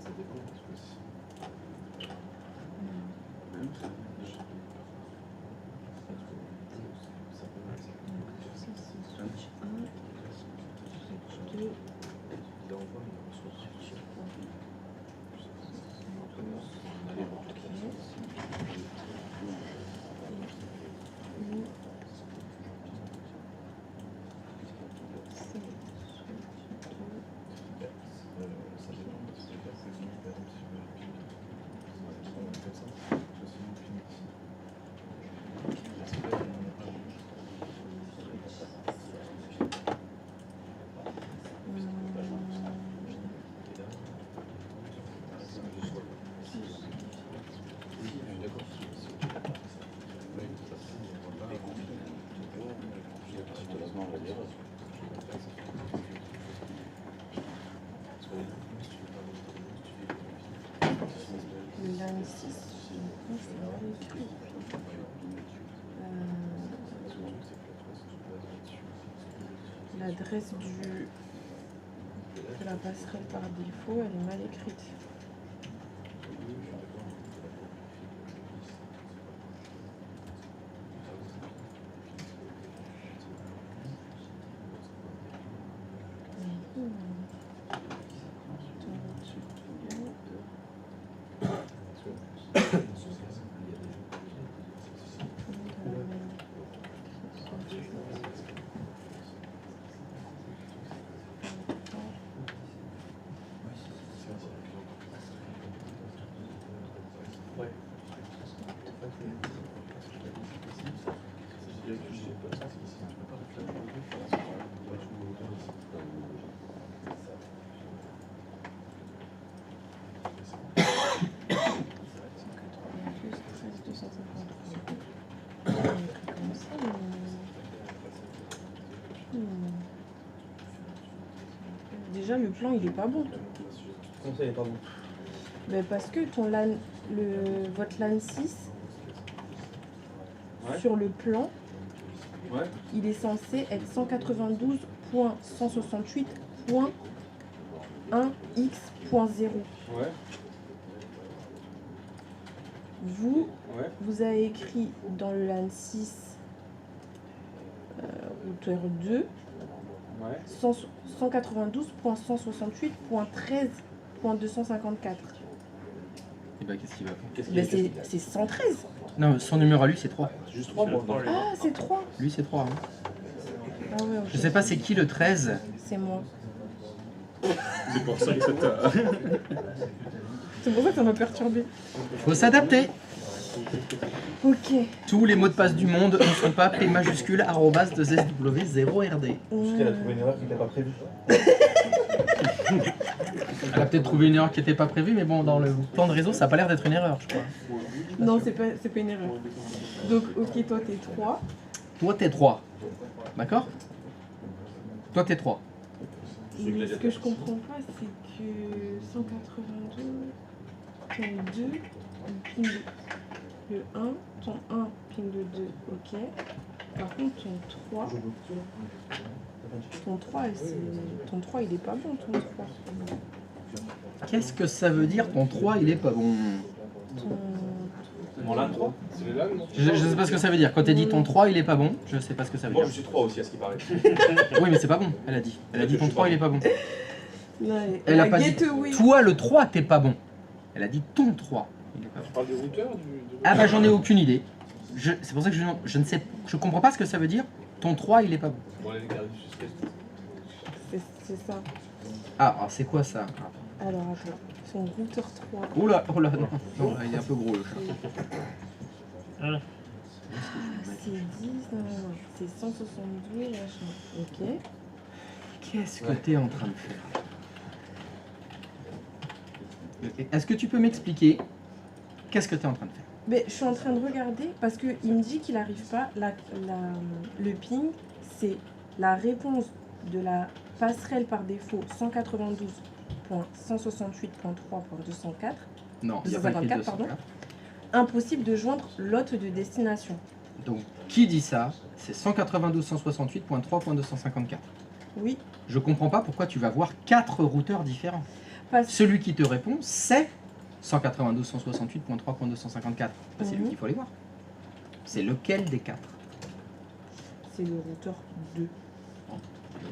[SPEAKER 9] Ça dépend, parce que si- ça dépend, parce que par exemple, si je veux on va faire ça, parce que sinon, on finit ici. Parce que là, on n'a pas
[SPEAKER 4] Le LAN 6, c'est mal écrit. L'adresse de la passerelle par défaut, elle est mal écrite. Déjà, le plan, il est pas bon.
[SPEAKER 2] Comment ça, il est pas bon?
[SPEAKER 4] Ben, parce que ton LAN, votre LAN 6,
[SPEAKER 2] Ouais.
[SPEAKER 4] sur le plan,
[SPEAKER 2] Ouais.
[SPEAKER 4] il est censé être 192.168.1x.0.
[SPEAKER 2] Ouais.
[SPEAKER 4] Vous,
[SPEAKER 2] Ouais.
[SPEAKER 4] vous avez écrit dans le LAN 6 routeur 2
[SPEAKER 2] Ouais.
[SPEAKER 4] 192.168.13.254.
[SPEAKER 1] Et bah qu'est-ce qu'il va faire?
[SPEAKER 2] Qu'est-ce qu'il
[SPEAKER 4] Ben,
[SPEAKER 2] y a?
[SPEAKER 4] c'est 113.
[SPEAKER 1] Non, son numéro à lui c'est 3.
[SPEAKER 2] Juste 3 pour moi.
[SPEAKER 4] Ah, c'est 3.
[SPEAKER 1] Lui c'est 3. Hein.
[SPEAKER 4] Ah ouais, ok.
[SPEAKER 1] Je sais pas c'est qui le 13.
[SPEAKER 4] C'est moi.
[SPEAKER 8] C'est pour ça que ça t'a.
[SPEAKER 4] C'est pour ça que ça m'a perturbé.
[SPEAKER 1] Faut s'adapter.
[SPEAKER 4] Ok.
[SPEAKER 1] Tous les mots de passe du monde ne sont pas P majuscule @2SW0RD.
[SPEAKER 2] Parce qu'elle a trouvé une erreur qui n'était pas prévue.
[SPEAKER 1] Elle a peut-être trouvé une erreur qui n'était pas prévue, mais bon, dans le plan de réseau, ça n'a pas l'air d'être une erreur, je crois.
[SPEAKER 4] Non, c'est pas une erreur. Donc, ok, toi, t'es 3.
[SPEAKER 1] Toi, t'es 3. D'accord? Toi, t'es 3.
[SPEAKER 4] Mais ce que je comprends pas, c'est que 192, ton 2, ping de, le 1, ton 1, ping de 2, ok. Par contre, ton 3, ton 3, il est pas bon, ton 3.
[SPEAKER 1] Qu'est-ce que ça veut dire ton 3, il est pas bon?
[SPEAKER 2] En LAN 3?
[SPEAKER 9] C'est les LAN, non?
[SPEAKER 1] Je sais pas ce que ça veut dire. Quand t'as dit ton 3, il est pas bon, je sais pas ce que ça veut
[SPEAKER 2] Moi,
[SPEAKER 1] dire.
[SPEAKER 2] je suis 3 aussi, à ce qui paraît.
[SPEAKER 1] Oui, mais c'est pas bon, elle a dit. Elle a dit ton 3, il est pas bon.
[SPEAKER 4] Non,
[SPEAKER 1] Elle a pas dit
[SPEAKER 4] gateway.
[SPEAKER 1] toi, le 3, t'es pas bon. Elle a dit ton 3, il est pas bon.
[SPEAKER 9] Tu parles du routeur
[SPEAKER 1] Ah bah j'en ai aucune idée. C'est pour ça que je ne sais, je comprends pas ce que ça veut dire. Ton 3, il est pas bon.
[SPEAKER 9] Bon, allez, garde du suspense.
[SPEAKER 4] C'est ça.
[SPEAKER 1] Ah, alors c'est quoi ça?
[SPEAKER 4] Alors, attends. Son routeur 3.
[SPEAKER 1] Oula, non, non, là, il est un peu gros le chat.
[SPEAKER 4] Ah, c'est 10, non, c'est 172, machin. Ok.
[SPEAKER 1] Qu'est-ce que t'es en train de faire? Est-ce que tu peux m'expliquer qu'est-ce que t'es en train de faire?
[SPEAKER 4] Mais je suis en train de regarder parce qu'il me dit qu'il n'arrive pas. Le ping, c'est la réponse de la passerelle par défaut 192.168.3.204.
[SPEAKER 1] Non, il n'y a pas écrit
[SPEAKER 4] 254, pardon.
[SPEAKER 1] 204.
[SPEAKER 4] Impossible de joindre l'hôte de destination.
[SPEAKER 1] Donc, qui dit ça? C'est 192.168.3.254.
[SPEAKER 4] Oui.
[SPEAKER 1] Je comprends pas pourquoi tu vas voir 4 routeurs différents.
[SPEAKER 4] Parce...
[SPEAKER 1] Celui qui te répond, c'est 192.168.3.254. C'est lui qu'il faut aller voir. C'est lequel des 4?
[SPEAKER 4] C'est le routeur 2.
[SPEAKER 1] Donc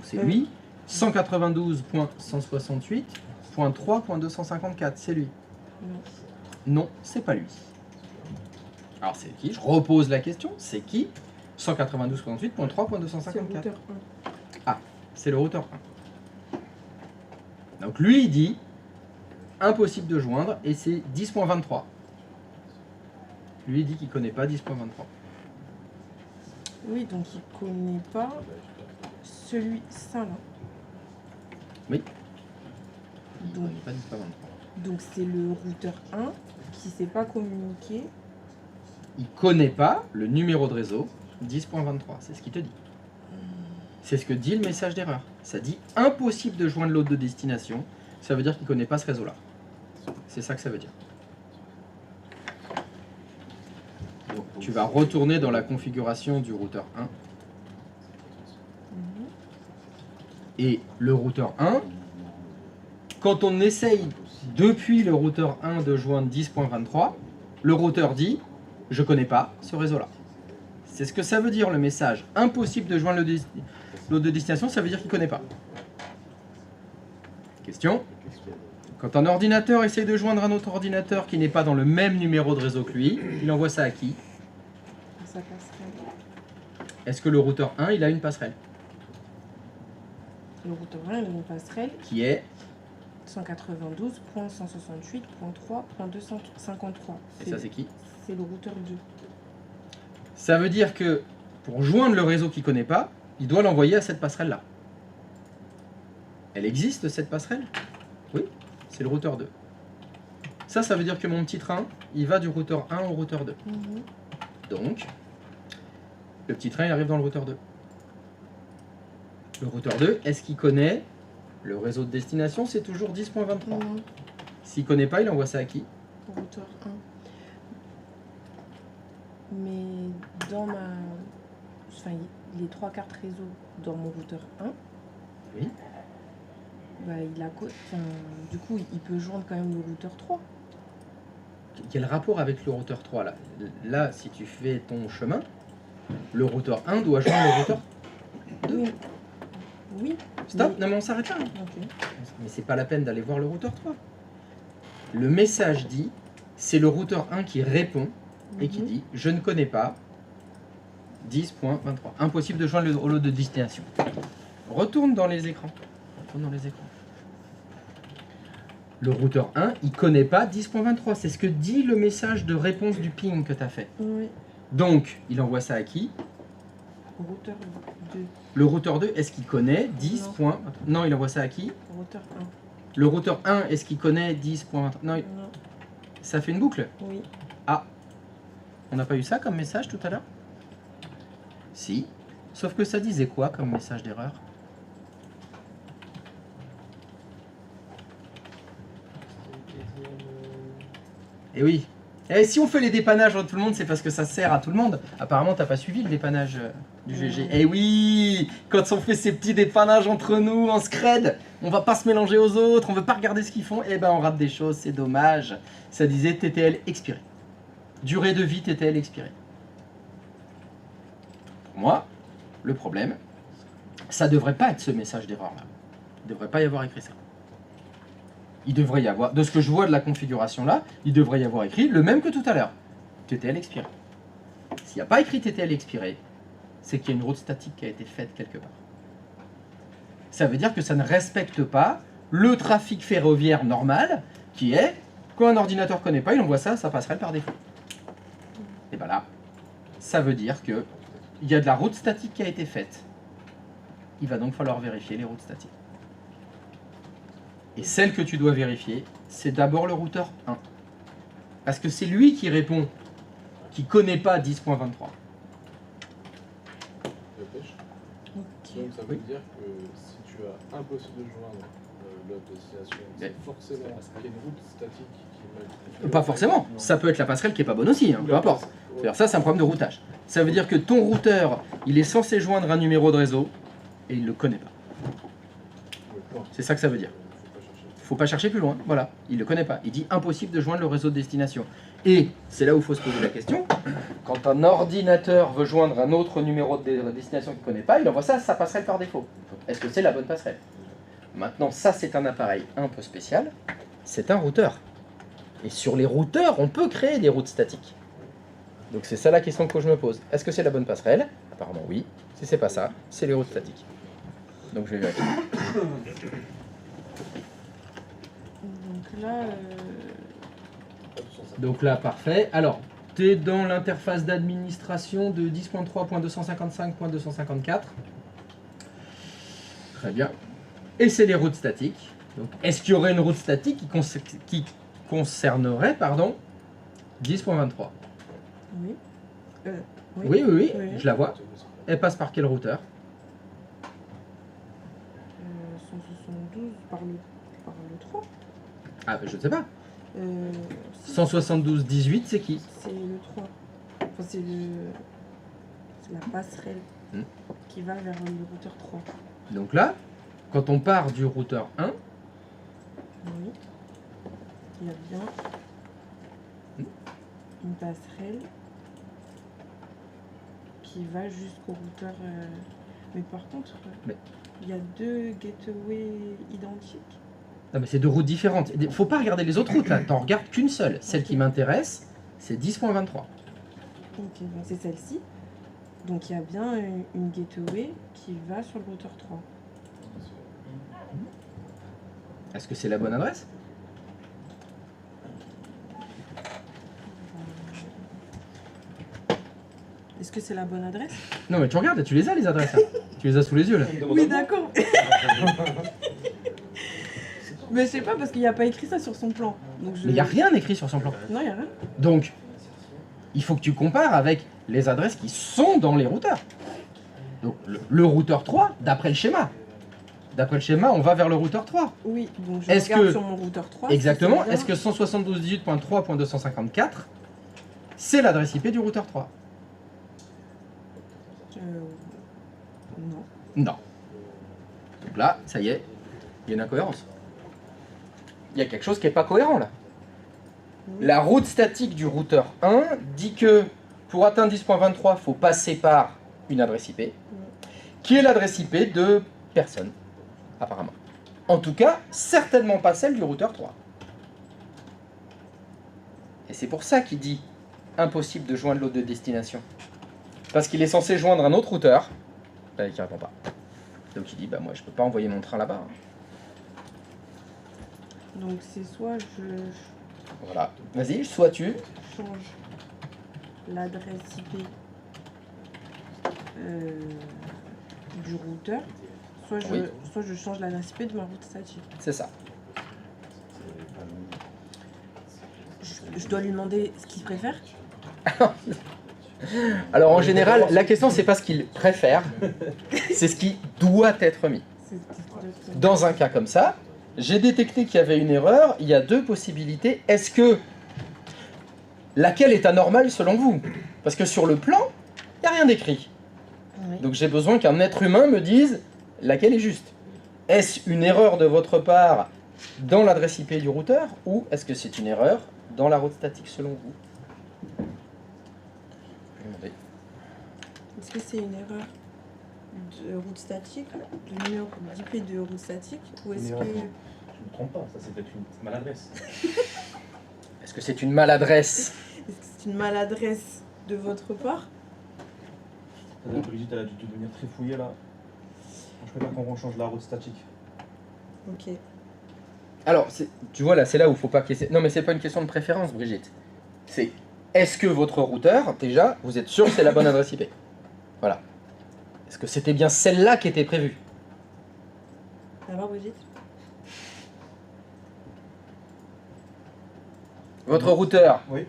[SPEAKER 1] c'est lui. 192.168.3.254, c'est lui.
[SPEAKER 4] Non.
[SPEAKER 1] Non, c'est pas lui. Alors c'est qui? Je repose la question. C'est qui? 192.168.3.254.
[SPEAKER 4] C'est le routeur 1.
[SPEAKER 1] Ah, c'est le routeur 1. Donc lui, il dit impossible de joindre et c'est 10.23. Lui, il dit qu'il connaît pas 10.23.
[SPEAKER 4] Oui, donc il connaît pas celui ça là.
[SPEAKER 1] Oui. Il
[SPEAKER 4] Donc,
[SPEAKER 1] connaît pas 10.23.
[SPEAKER 4] donc c'est le routeur 1 qui sait pas communiquer.
[SPEAKER 1] Il connaît pas le numéro de réseau 10.23. C'est ce qu'il te dit. C'est ce que dit le message d'erreur. Ça dit impossible de joindre l'hôte de destination. Ça veut dire qu'il connaît pas ce réseau-là. C'est ça que ça veut dire. Donc, tu vas retourner dans la configuration du routeur 1. Et le routeur 1, quand on essaye depuis le routeur 1 de joindre 10.23, le routeur dit « Je connais pas ce réseau-là ». C'est ce que ça veut dire le message « Impossible de joindre l'hôte de destination », ça veut dire qu'il connaît pas. Question. Quand un ordinateur essaye de joindre un autre ordinateur qui n'est pas dans le même numéro de réseau que lui, il envoie ça à qui?
[SPEAKER 4] Ça passerait.
[SPEAKER 1] Est-ce que le routeur 1, il a une passerelle?
[SPEAKER 4] Le routeur 1 il a une passerelle
[SPEAKER 1] Qui est
[SPEAKER 4] 192.168.3.253.
[SPEAKER 1] Et ça, c'est qui?
[SPEAKER 4] C'est le routeur 2.
[SPEAKER 1] Ça veut dire que pour joindre le réseau qu'il ne connaît pas, il doit l'envoyer à cette passerelle-là. Elle existe, cette passerelle? Oui, c'est le routeur 2. Ça veut dire que mon petit train, il va du routeur 1 au routeur 2. Donc, le petit train, il arrive dans le routeur 2. Le routeur 2, est-ce qu'il connaît le réseau de destination? C'est toujours 10.23. S'il ne connaît pas, il envoie ça à qui?
[SPEAKER 4] Au routeur 1. Mais dans ma... Enfin, les 3 cartes réseau dans mon routeur 1,
[SPEAKER 1] oui.
[SPEAKER 4] Bah, du coup, il peut joindre quand même le routeur 3.
[SPEAKER 1] Quel rapport avec le routeur 3 là? Là, si tu fais ton chemin, le routeur 1 doit joindre le routeur 2.
[SPEAKER 4] Oui. Oui.
[SPEAKER 1] Stop,
[SPEAKER 4] mais...
[SPEAKER 1] non mais on s'arrête là.
[SPEAKER 4] Okay.
[SPEAKER 1] Mais c'est pas la peine d'aller voir le routeur 3. Le message dit, c'est le routeur 1 qui répond et qui dit, je ne connais pas 10.23. Impossible de joindre le lot de destination. Retourne dans les écrans. Le routeur 1, il connaît pas 10.23. C'est ce que dit le message de réponse du ping que tu as fait.
[SPEAKER 4] Oui.
[SPEAKER 1] Donc, il envoie ça à qui?
[SPEAKER 4] Au routeur 2.
[SPEAKER 1] Le routeur 2, est-ce qu'il connaît 10. Non, il envoie ça à qui?
[SPEAKER 4] Au routeur 1.
[SPEAKER 1] Le routeur 1, est-ce qu'il connaît 10.23? Non, ça fait une boucle?
[SPEAKER 4] Oui.
[SPEAKER 1] Ah, on n'a pas eu ça comme message tout à l'heure? Si, sauf que ça disait quoi comme message d'erreur? Eh oui. Et si on fait les dépannages entre tout le monde, c'est parce que ça sert à tout le monde. Apparemment, t'as pas suivi le dépannage du GG. Eh oui, quand on fait ces petits dépannages entre nous, en scred, on va pas se mélanger aux autres, on veut pas regarder ce qu'ils font, eh ben on rate des choses, c'est dommage. Ça disait TTL expiré. Durée de vie TTL expirée. Pour moi, le problème, ça devrait pas être ce message d'erreur là. Il devrait pas y avoir écrit ça. Il devrait y avoir, de ce que je vois de la configuration là, il devrait y avoir écrit le même que tout à l'heure. TTL expiré. S'il n'y a pas écrit TTL expiré, c'est qu'il y a une route statique qui a été faite quelque part. Ça veut dire que ça ne respecte pas le trafic ferroviaire normal, qui est, quand un ordinateur ne connaît pas, il envoie ça, ça passerait par défaut. Et bien là, ça veut dire qu'il y a de la route statique qui a été faite. Il va donc falloir vérifier les routes statiques. Et celle que tu dois vérifier, c'est d'abord le routeur 1. Parce que c'est lui qui répond qui connaît pas 10.23.
[SPEAKER 9] Dépêche.
[SPEAKER 4] Ok.
[SPEAKER 9] Donc ça veut dire que si tu as impossible de joindre l'autre destination, c'est forcément qu'il y a une route statique qui va...
[SPEAKER 1] Pas forcément, ça peut être la passerelle qui est pas bonne aussi, hein, peu importe. C'est-à-dire ça, c'est un problème de routage. Ça veut dire que ton routeur, il est censé joindre un numéro de réseau et il le connaît pas. C'est ça que ça veut dire. Faut pas chercher plus loin, voilà, il le connaît pas. Il dit impossible de joindre le réseau de destination. Et c'est là où il faut se poser la question. Quand un ordinateur veut joindre un autre numéro de destination qu'il ne connaît pas, il envoie ça à sa passerelle par défaut. Est-ce que c'est la bonne passerelle? Maintenant, ça c'est un appareil un peu spécial, c'est un routeur. Et sur les routeurs, on peut créer des routes statiques. Donc c'est ça la question que je me pose. Est-ce que c'est la bonne passerelle? Apparemment oui. Si c'est pas ça, c'est les routes statiques. Donc je vais vérifier. Donc là, parfait. Alors, tu es dans l'interface d'administration de 10.3.255.254. Très bien. Et c'est les routes statiques. Donc, est-ce qu'il y aurait une route statique qui concernerait 10.23?
[SPEAKER 4] Oui.
[SPEAKER 1] Oui, je la vois. Elle passe par quel routeur?
[SPEAKER 4] 172 par le 3.
[SPEAKER 1] Ah, ben, je ne sais pas. 172.18, c'est qui?
[SPEAKER 4] C'est le 3. Enfin, c'est la passerelle qui va vers le routeur 3.
[SPEAKER 1] Donc là, quand on part du routeur 1,
[SPEAKER 4] oui, il y a bien une passerelle qui va jusqu'au routeur. Mais par contre, il y a deux gateways identiques.
[SPEAKER 1] non, mais c'est deux routes différentes. Il ne faut pas regarder les autres routes là, t'en regardes qu'une seule. Celle qui m'intéresse, c'est 10.23.
[SPEAKER 4] Ok, donc c'est celle-ci. Donc il y a bien une gateway qui va sur le routeur 3.
[SPEAKER 1] Est-ce que c'est la bonne adresse?
[SPEAKER 4] Est-ce que c'est la bonne adresse?
[SPEAKER 1] Non mais tu regardes, tu les as les adresses là. Tu les as sous les yeux là.
[SPEAKER 4] Oui, d'accord. Mais je sais pas parce qu'il n'y a pas écrit ça sur son plan. Donc
[SPEAKER 1] Mais il n'y a rien écrit sur son plan.
[SPEAKER 4] Non, il n'y a rien.
[SPEAKER 1] Donc, il faut que tu compares avec les adresses qui sont dans les routeurs. Donc le routeur 3, d'après le schéma. D'après le schéma, on va vers le routeur 3.
[SPEAKER 4] Oui, donc je
[SPEAKER 1] Est-ce
[SPEAKER 4] regarde
[SPEAKER 1] que-
[SPEAKER 4] sur mon routeur 3.
[SPEAKER 1] Exactement.
[SPEAKER 4] si c'est
[SPEAKER 1] Est-ce que 172.18.3.254, c'est l'adresse IP du routeur 3?
[SPEAKER 4] bien non.
[SPEAKER 1] Non. Donc là, ça y est, il y a une incohérence. Il y a quelque chose qui n'est pas cohérent là.
[SPEAKER 4] Oui.
[SPEAKER 1] La route statique du routeur 1 dit que pour atteindre 10.23, il faut passer par une adresse IP, qui est l'adresse IP de personne, apparemment. En tout cas, certainement pas celle du routeur 3. Et c'est pour ça qu'il dit impossible de joindre l'autre de destination. Parce qu'il est censé joindre un autre routeur, bah, qui ne répond pas. Donc il dit, bah moi je peux pas envoyer mon train là-bas.
[SPEAKER 4] Donc c'est soit je
[SPEAKER 1] Voilà. Vas-y, soit tu.
[SPEAKER 4] change l'adresse IP du routeur, soit
[SPEAKER 1] Oui.
[SPEAKER 4] soit je change l'adresse IP de ma route statique.
[SPEAKER 1] C'est ça.
[SPEAKER 4] Je dois lui demander ce qu'il préfère.
[SPEAKER 1] Alors en général, la question c'est pas ce qu'il préfère, c'est ce qui doit être mis. Dans un cas comme ça, j'ai détecté qu'il y avait une erreur, il y a deux possibilités. Est-ce que laquelle est anormale selon vous? Parce que sur le plan, il n'y a rien d'écrit.
[SPEAKER 4] Oui.
[SPEAKER 1] Donc j'ai besoin qu'un être humain me dise laquelle est juste. Est-ce une erreur de votre part dans l'adresse IP du routeur ou est-ce que c'est une erreur dans la route statique selon vous? Je vais demander.
[SPEAKER 4] Est-ce que c'est une erreur de route statique, de numéro d'IP de route statique, ou est-ce
[SPEAKER 7] Une
[SPEAKER 4] que
[SPEAKER 7] erreur. Je ne me trompe pas, ça c'est peut-être une maladresse.
[SPEAKER 1] Est-ce que c'est une maladresse?
[SPEAKER 4] est-ce que c'est une maladresse de votre part?
[SPEAKER 7] Brigitte, elle a dû devenir très fouillée là. Je préfère qu'on change la route statique.
[SPEAKER 4] Ok.
[SPEAKER 1] Alors, tu vois là, c'est là où il faut pas qu'il y ait... Non mais c'est pas une question de préférence, Brigitte. C'est, est-ce que votre routeur, déjà, vous êtes sûr que c'est la bonne adresse IP? Voilà. Est-ce que c'était bien celle-là qui était prévue?
[SPEAKER 4] Ça va, Brigitte?
[SPEAKER 1] Votre routeur,
[SPEAKER 7] Oui.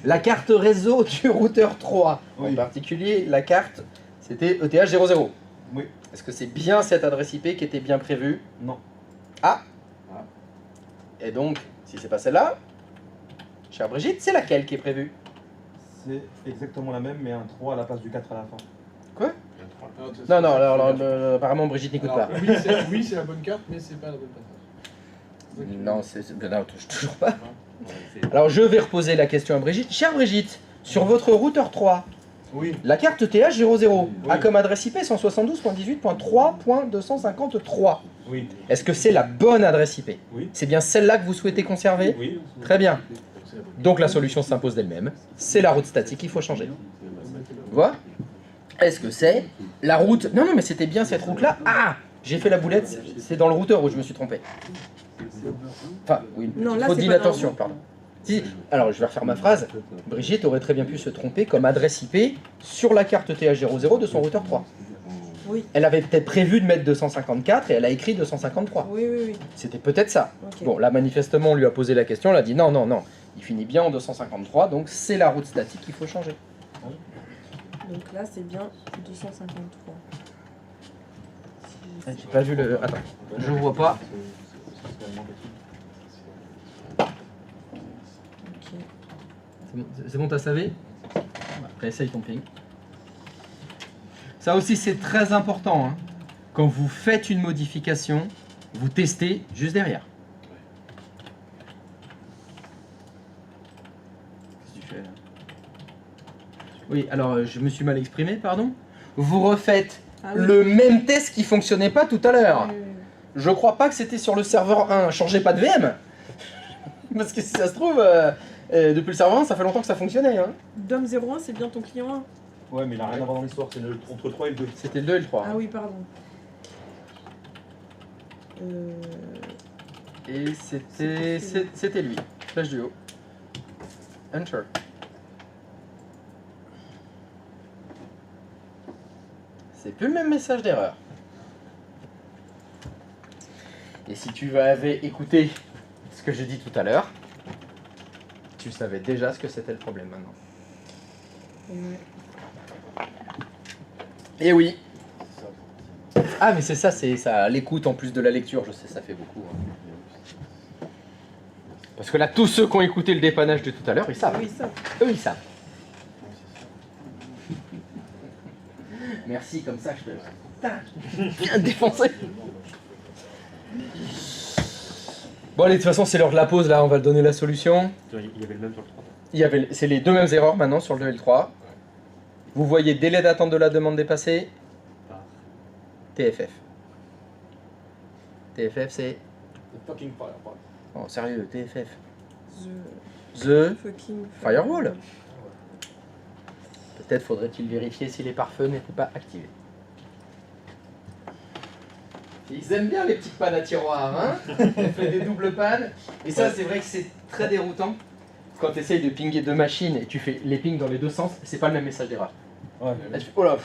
[SPEAKER 1] La carte réseau du routeur 3, en particulier la carte, c'était ETH00.
[SPEAKER 2] Oui.
[SPEAKER 1] Est-ce que c'est bien cette adresse IP qui était bien prévue?
[SPEAKER 2] Non.
[SPEAKER 1] Ah. Et donc, si c'est pas celle-là, chère Brigitte, c'est laquelle qui est prévue?
[SPEAKER 2] C'est exactement la même, mais un 3 à la place du 4 à la fin.
[SPEAKER 1] Quoi? Non, non, alors, apparemment Brigitte n'écoute pas.
[SPEAKER 9] Oui, c'est la bonne carte, mais c'est pas la bonne passage.
[SPEAKER 1] Non, non, toujours pas. Alors je vais reposer la question à Brigitte. Chère Brigitte, sur votre routeur 3, la carte TH00 a comme adresse IP 172.18.3.253.
[SPEAKER 2] Oui.
[SPEAKER 1] Est-ce que c'est la bonne adresse IP?
[SPEAKER 2] Oui.
[SPEAKER 1] C'est bien celle-là que vous souhaitez conserver?
[SPEAKER 2] Oui.
[SPEAKER 1] Très bien. Donc la solution s'impose d'elle-même. C'est la route statique qu'il faut changer. Voilà. Est-ce que c'est la route... Non, non, mais c'était bien cette route-là. Ah! J'ai fait la boulette, c'est dans le routeur où je me suis trompé. Enfin, oui,
[SPEAKER 4] Non, là,
[SPEAKER 1] faute
[SPEAKER 4] c'est pas
[SPEAKER 1] d'inattention,
[SPEAKER 4] dans le-
[SPEAKER 1] pardon. Si, alors je vais refaire ma phrase. Brigitte aurait très bien pu se tromper comme adresse IP sur la carte TH00 de son routeur 3.
[SPEAKER 4] Oui.
[SPEAKER 1] Elle avait peut-être prévu de mettre 254 et elle a écrit 253.
[SPEAKER 4] Oui, oui, oui.
[SPEAKER 1] C'était peut-être ça.
[SPEAKER 4] Ok.
[SPEAKER 1] Bon, là, manifestement, on lui a posé la question, elle a dit non, non, non. Il finit bien en 253, donc c'est la route statique qu'il faut changer.
[SPEAKER 4] Donc là, c'est bien 253.
[SPEAKER 1] J'ai pas vu le... Attends, je vois pas.
[SPEAKER 4] Ok.
[SPEAKER 1] C'est bon, t'as savé? Après, essaye ton ping. Ça aussi, c'est très important. Hein. Quand vous faites une modification, vous testez juste derrière. Qu'est-ce que tu fais là? Oui, alors je me suis mal exprimé, pardon. Vous refaites le même test qui fonctionnait pas tout à l'heure. Je crois pas que c'était sur le serveur 1. Changez pas de VM. Parce que si ça se trouve, depuis le serveur 1, ça fait longtemps que ça fonctionnait. Hein.
[SPEAKER 4] Dom01, c'est bien ton client 1.
[SPEAKER 2] Ouais, mais il n'a rien à voir dans l'histoire, c'est entre le 3 et le 2.
[SPEAKER 1] C'était le 2 et le 3.
[SPEAKER 4] Ah oui, pardon.
[SPEAKER 1] Et c'était lui. Flash du haut. Enter. C'est plus le même message d'erreur. Et si tu avais écouté ce que j'ai dit tout à l'heure, tu savais déjà ce que c'était le problème maintenant.
[SPEAKER 4] Ouais.
[SPEAKER 1] Et oui. Ah mais c'est ça, l'écoute en plus de la lecture, je sais, ça fait beaucoup. Hein. Parce que là, tous ceux qui ont écouté le dépannage de tout à l'heure, ils savent.
[SPEAKER 4] Oui, ça.
[SPEAKER 1] Eux, ils savent. Merci, comme ça, je peux bien défoncer. Bon allez, de toute façon, c'est l'heure de la pause, là, on va donner la solution.
[SPEAKER 3] Il y avait le même sur le 3.
[SPEAKER 1] C'est les deux mêmes erreurs maintenant sur le 2 et le 3. Vous voyez délai d'attente de la demande dépassée. TFF. TFF, c'est...
[SPEAKER 7] The fucking firewall.
[SPEAKER 1] Oh, sérieux, TFF.
[SPEAKER 4] The
[SPEAKER 1] fucking firewall. Peut-être faudrait-il vérifier si les pare-feux n'étaient pas activés. Ils aiment bien les petites pannes à tiroir, hein. On fait des doubles pannes. Et ça, c'est vrai que c'est très déroutant. Quand tu essayes de pinguer deux machines et tu fais les pings dans les deux sens, c'est pas le même message d'erreur.
[SPEAKER 2] Ouais.
[SPEAKER 1] Là, tu fais, oh là,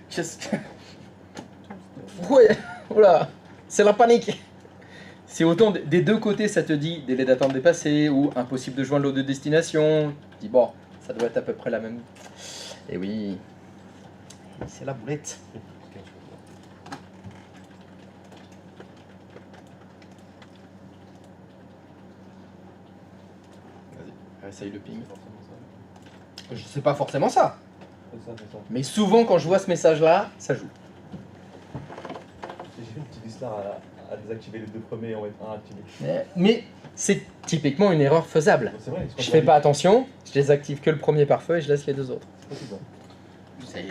[SPEAKER 1] qu'est-ce que... Ouais, oh là, c'est la panique. C'est autant des deux côtés, ça te dit délai d'attente dépassé ou impossible de joindre l'eau de destination. Tu dis bon, ça doit être à peu près la même. Et oui, c'est la boulette. Vas-y, essaye le ping. Je sais pas forcément ça.
[SPEAKER 2] C'est ça.
[SPEAKER 1] Mais souvent quand je vois ce message-là, ça joue.
[SPEAKER 2] J'ai fait une petite histoire à désactiver les deux premiers et en mettre un activé.
[SPEAKER 1] Mais c'est typiquement une erreur faisable.
[SPEAKER 2] C'est vrai.
[SPEAKER 1] Je fais pas attention, je désactive que le premier pare-feu et je laisse les deux autres. C'est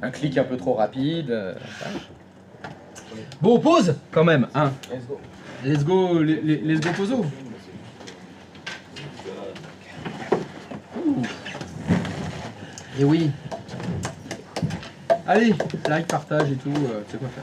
[SPEAKER 1] un clic un peu trop rapide. Voilà. Bon, pause quand même. Hein.
[SPEAKER 2] Let's go.
[SPEAKER 1] Let's go poso. Et oui. Allez, like, partage et tout, tu sais quoi faire.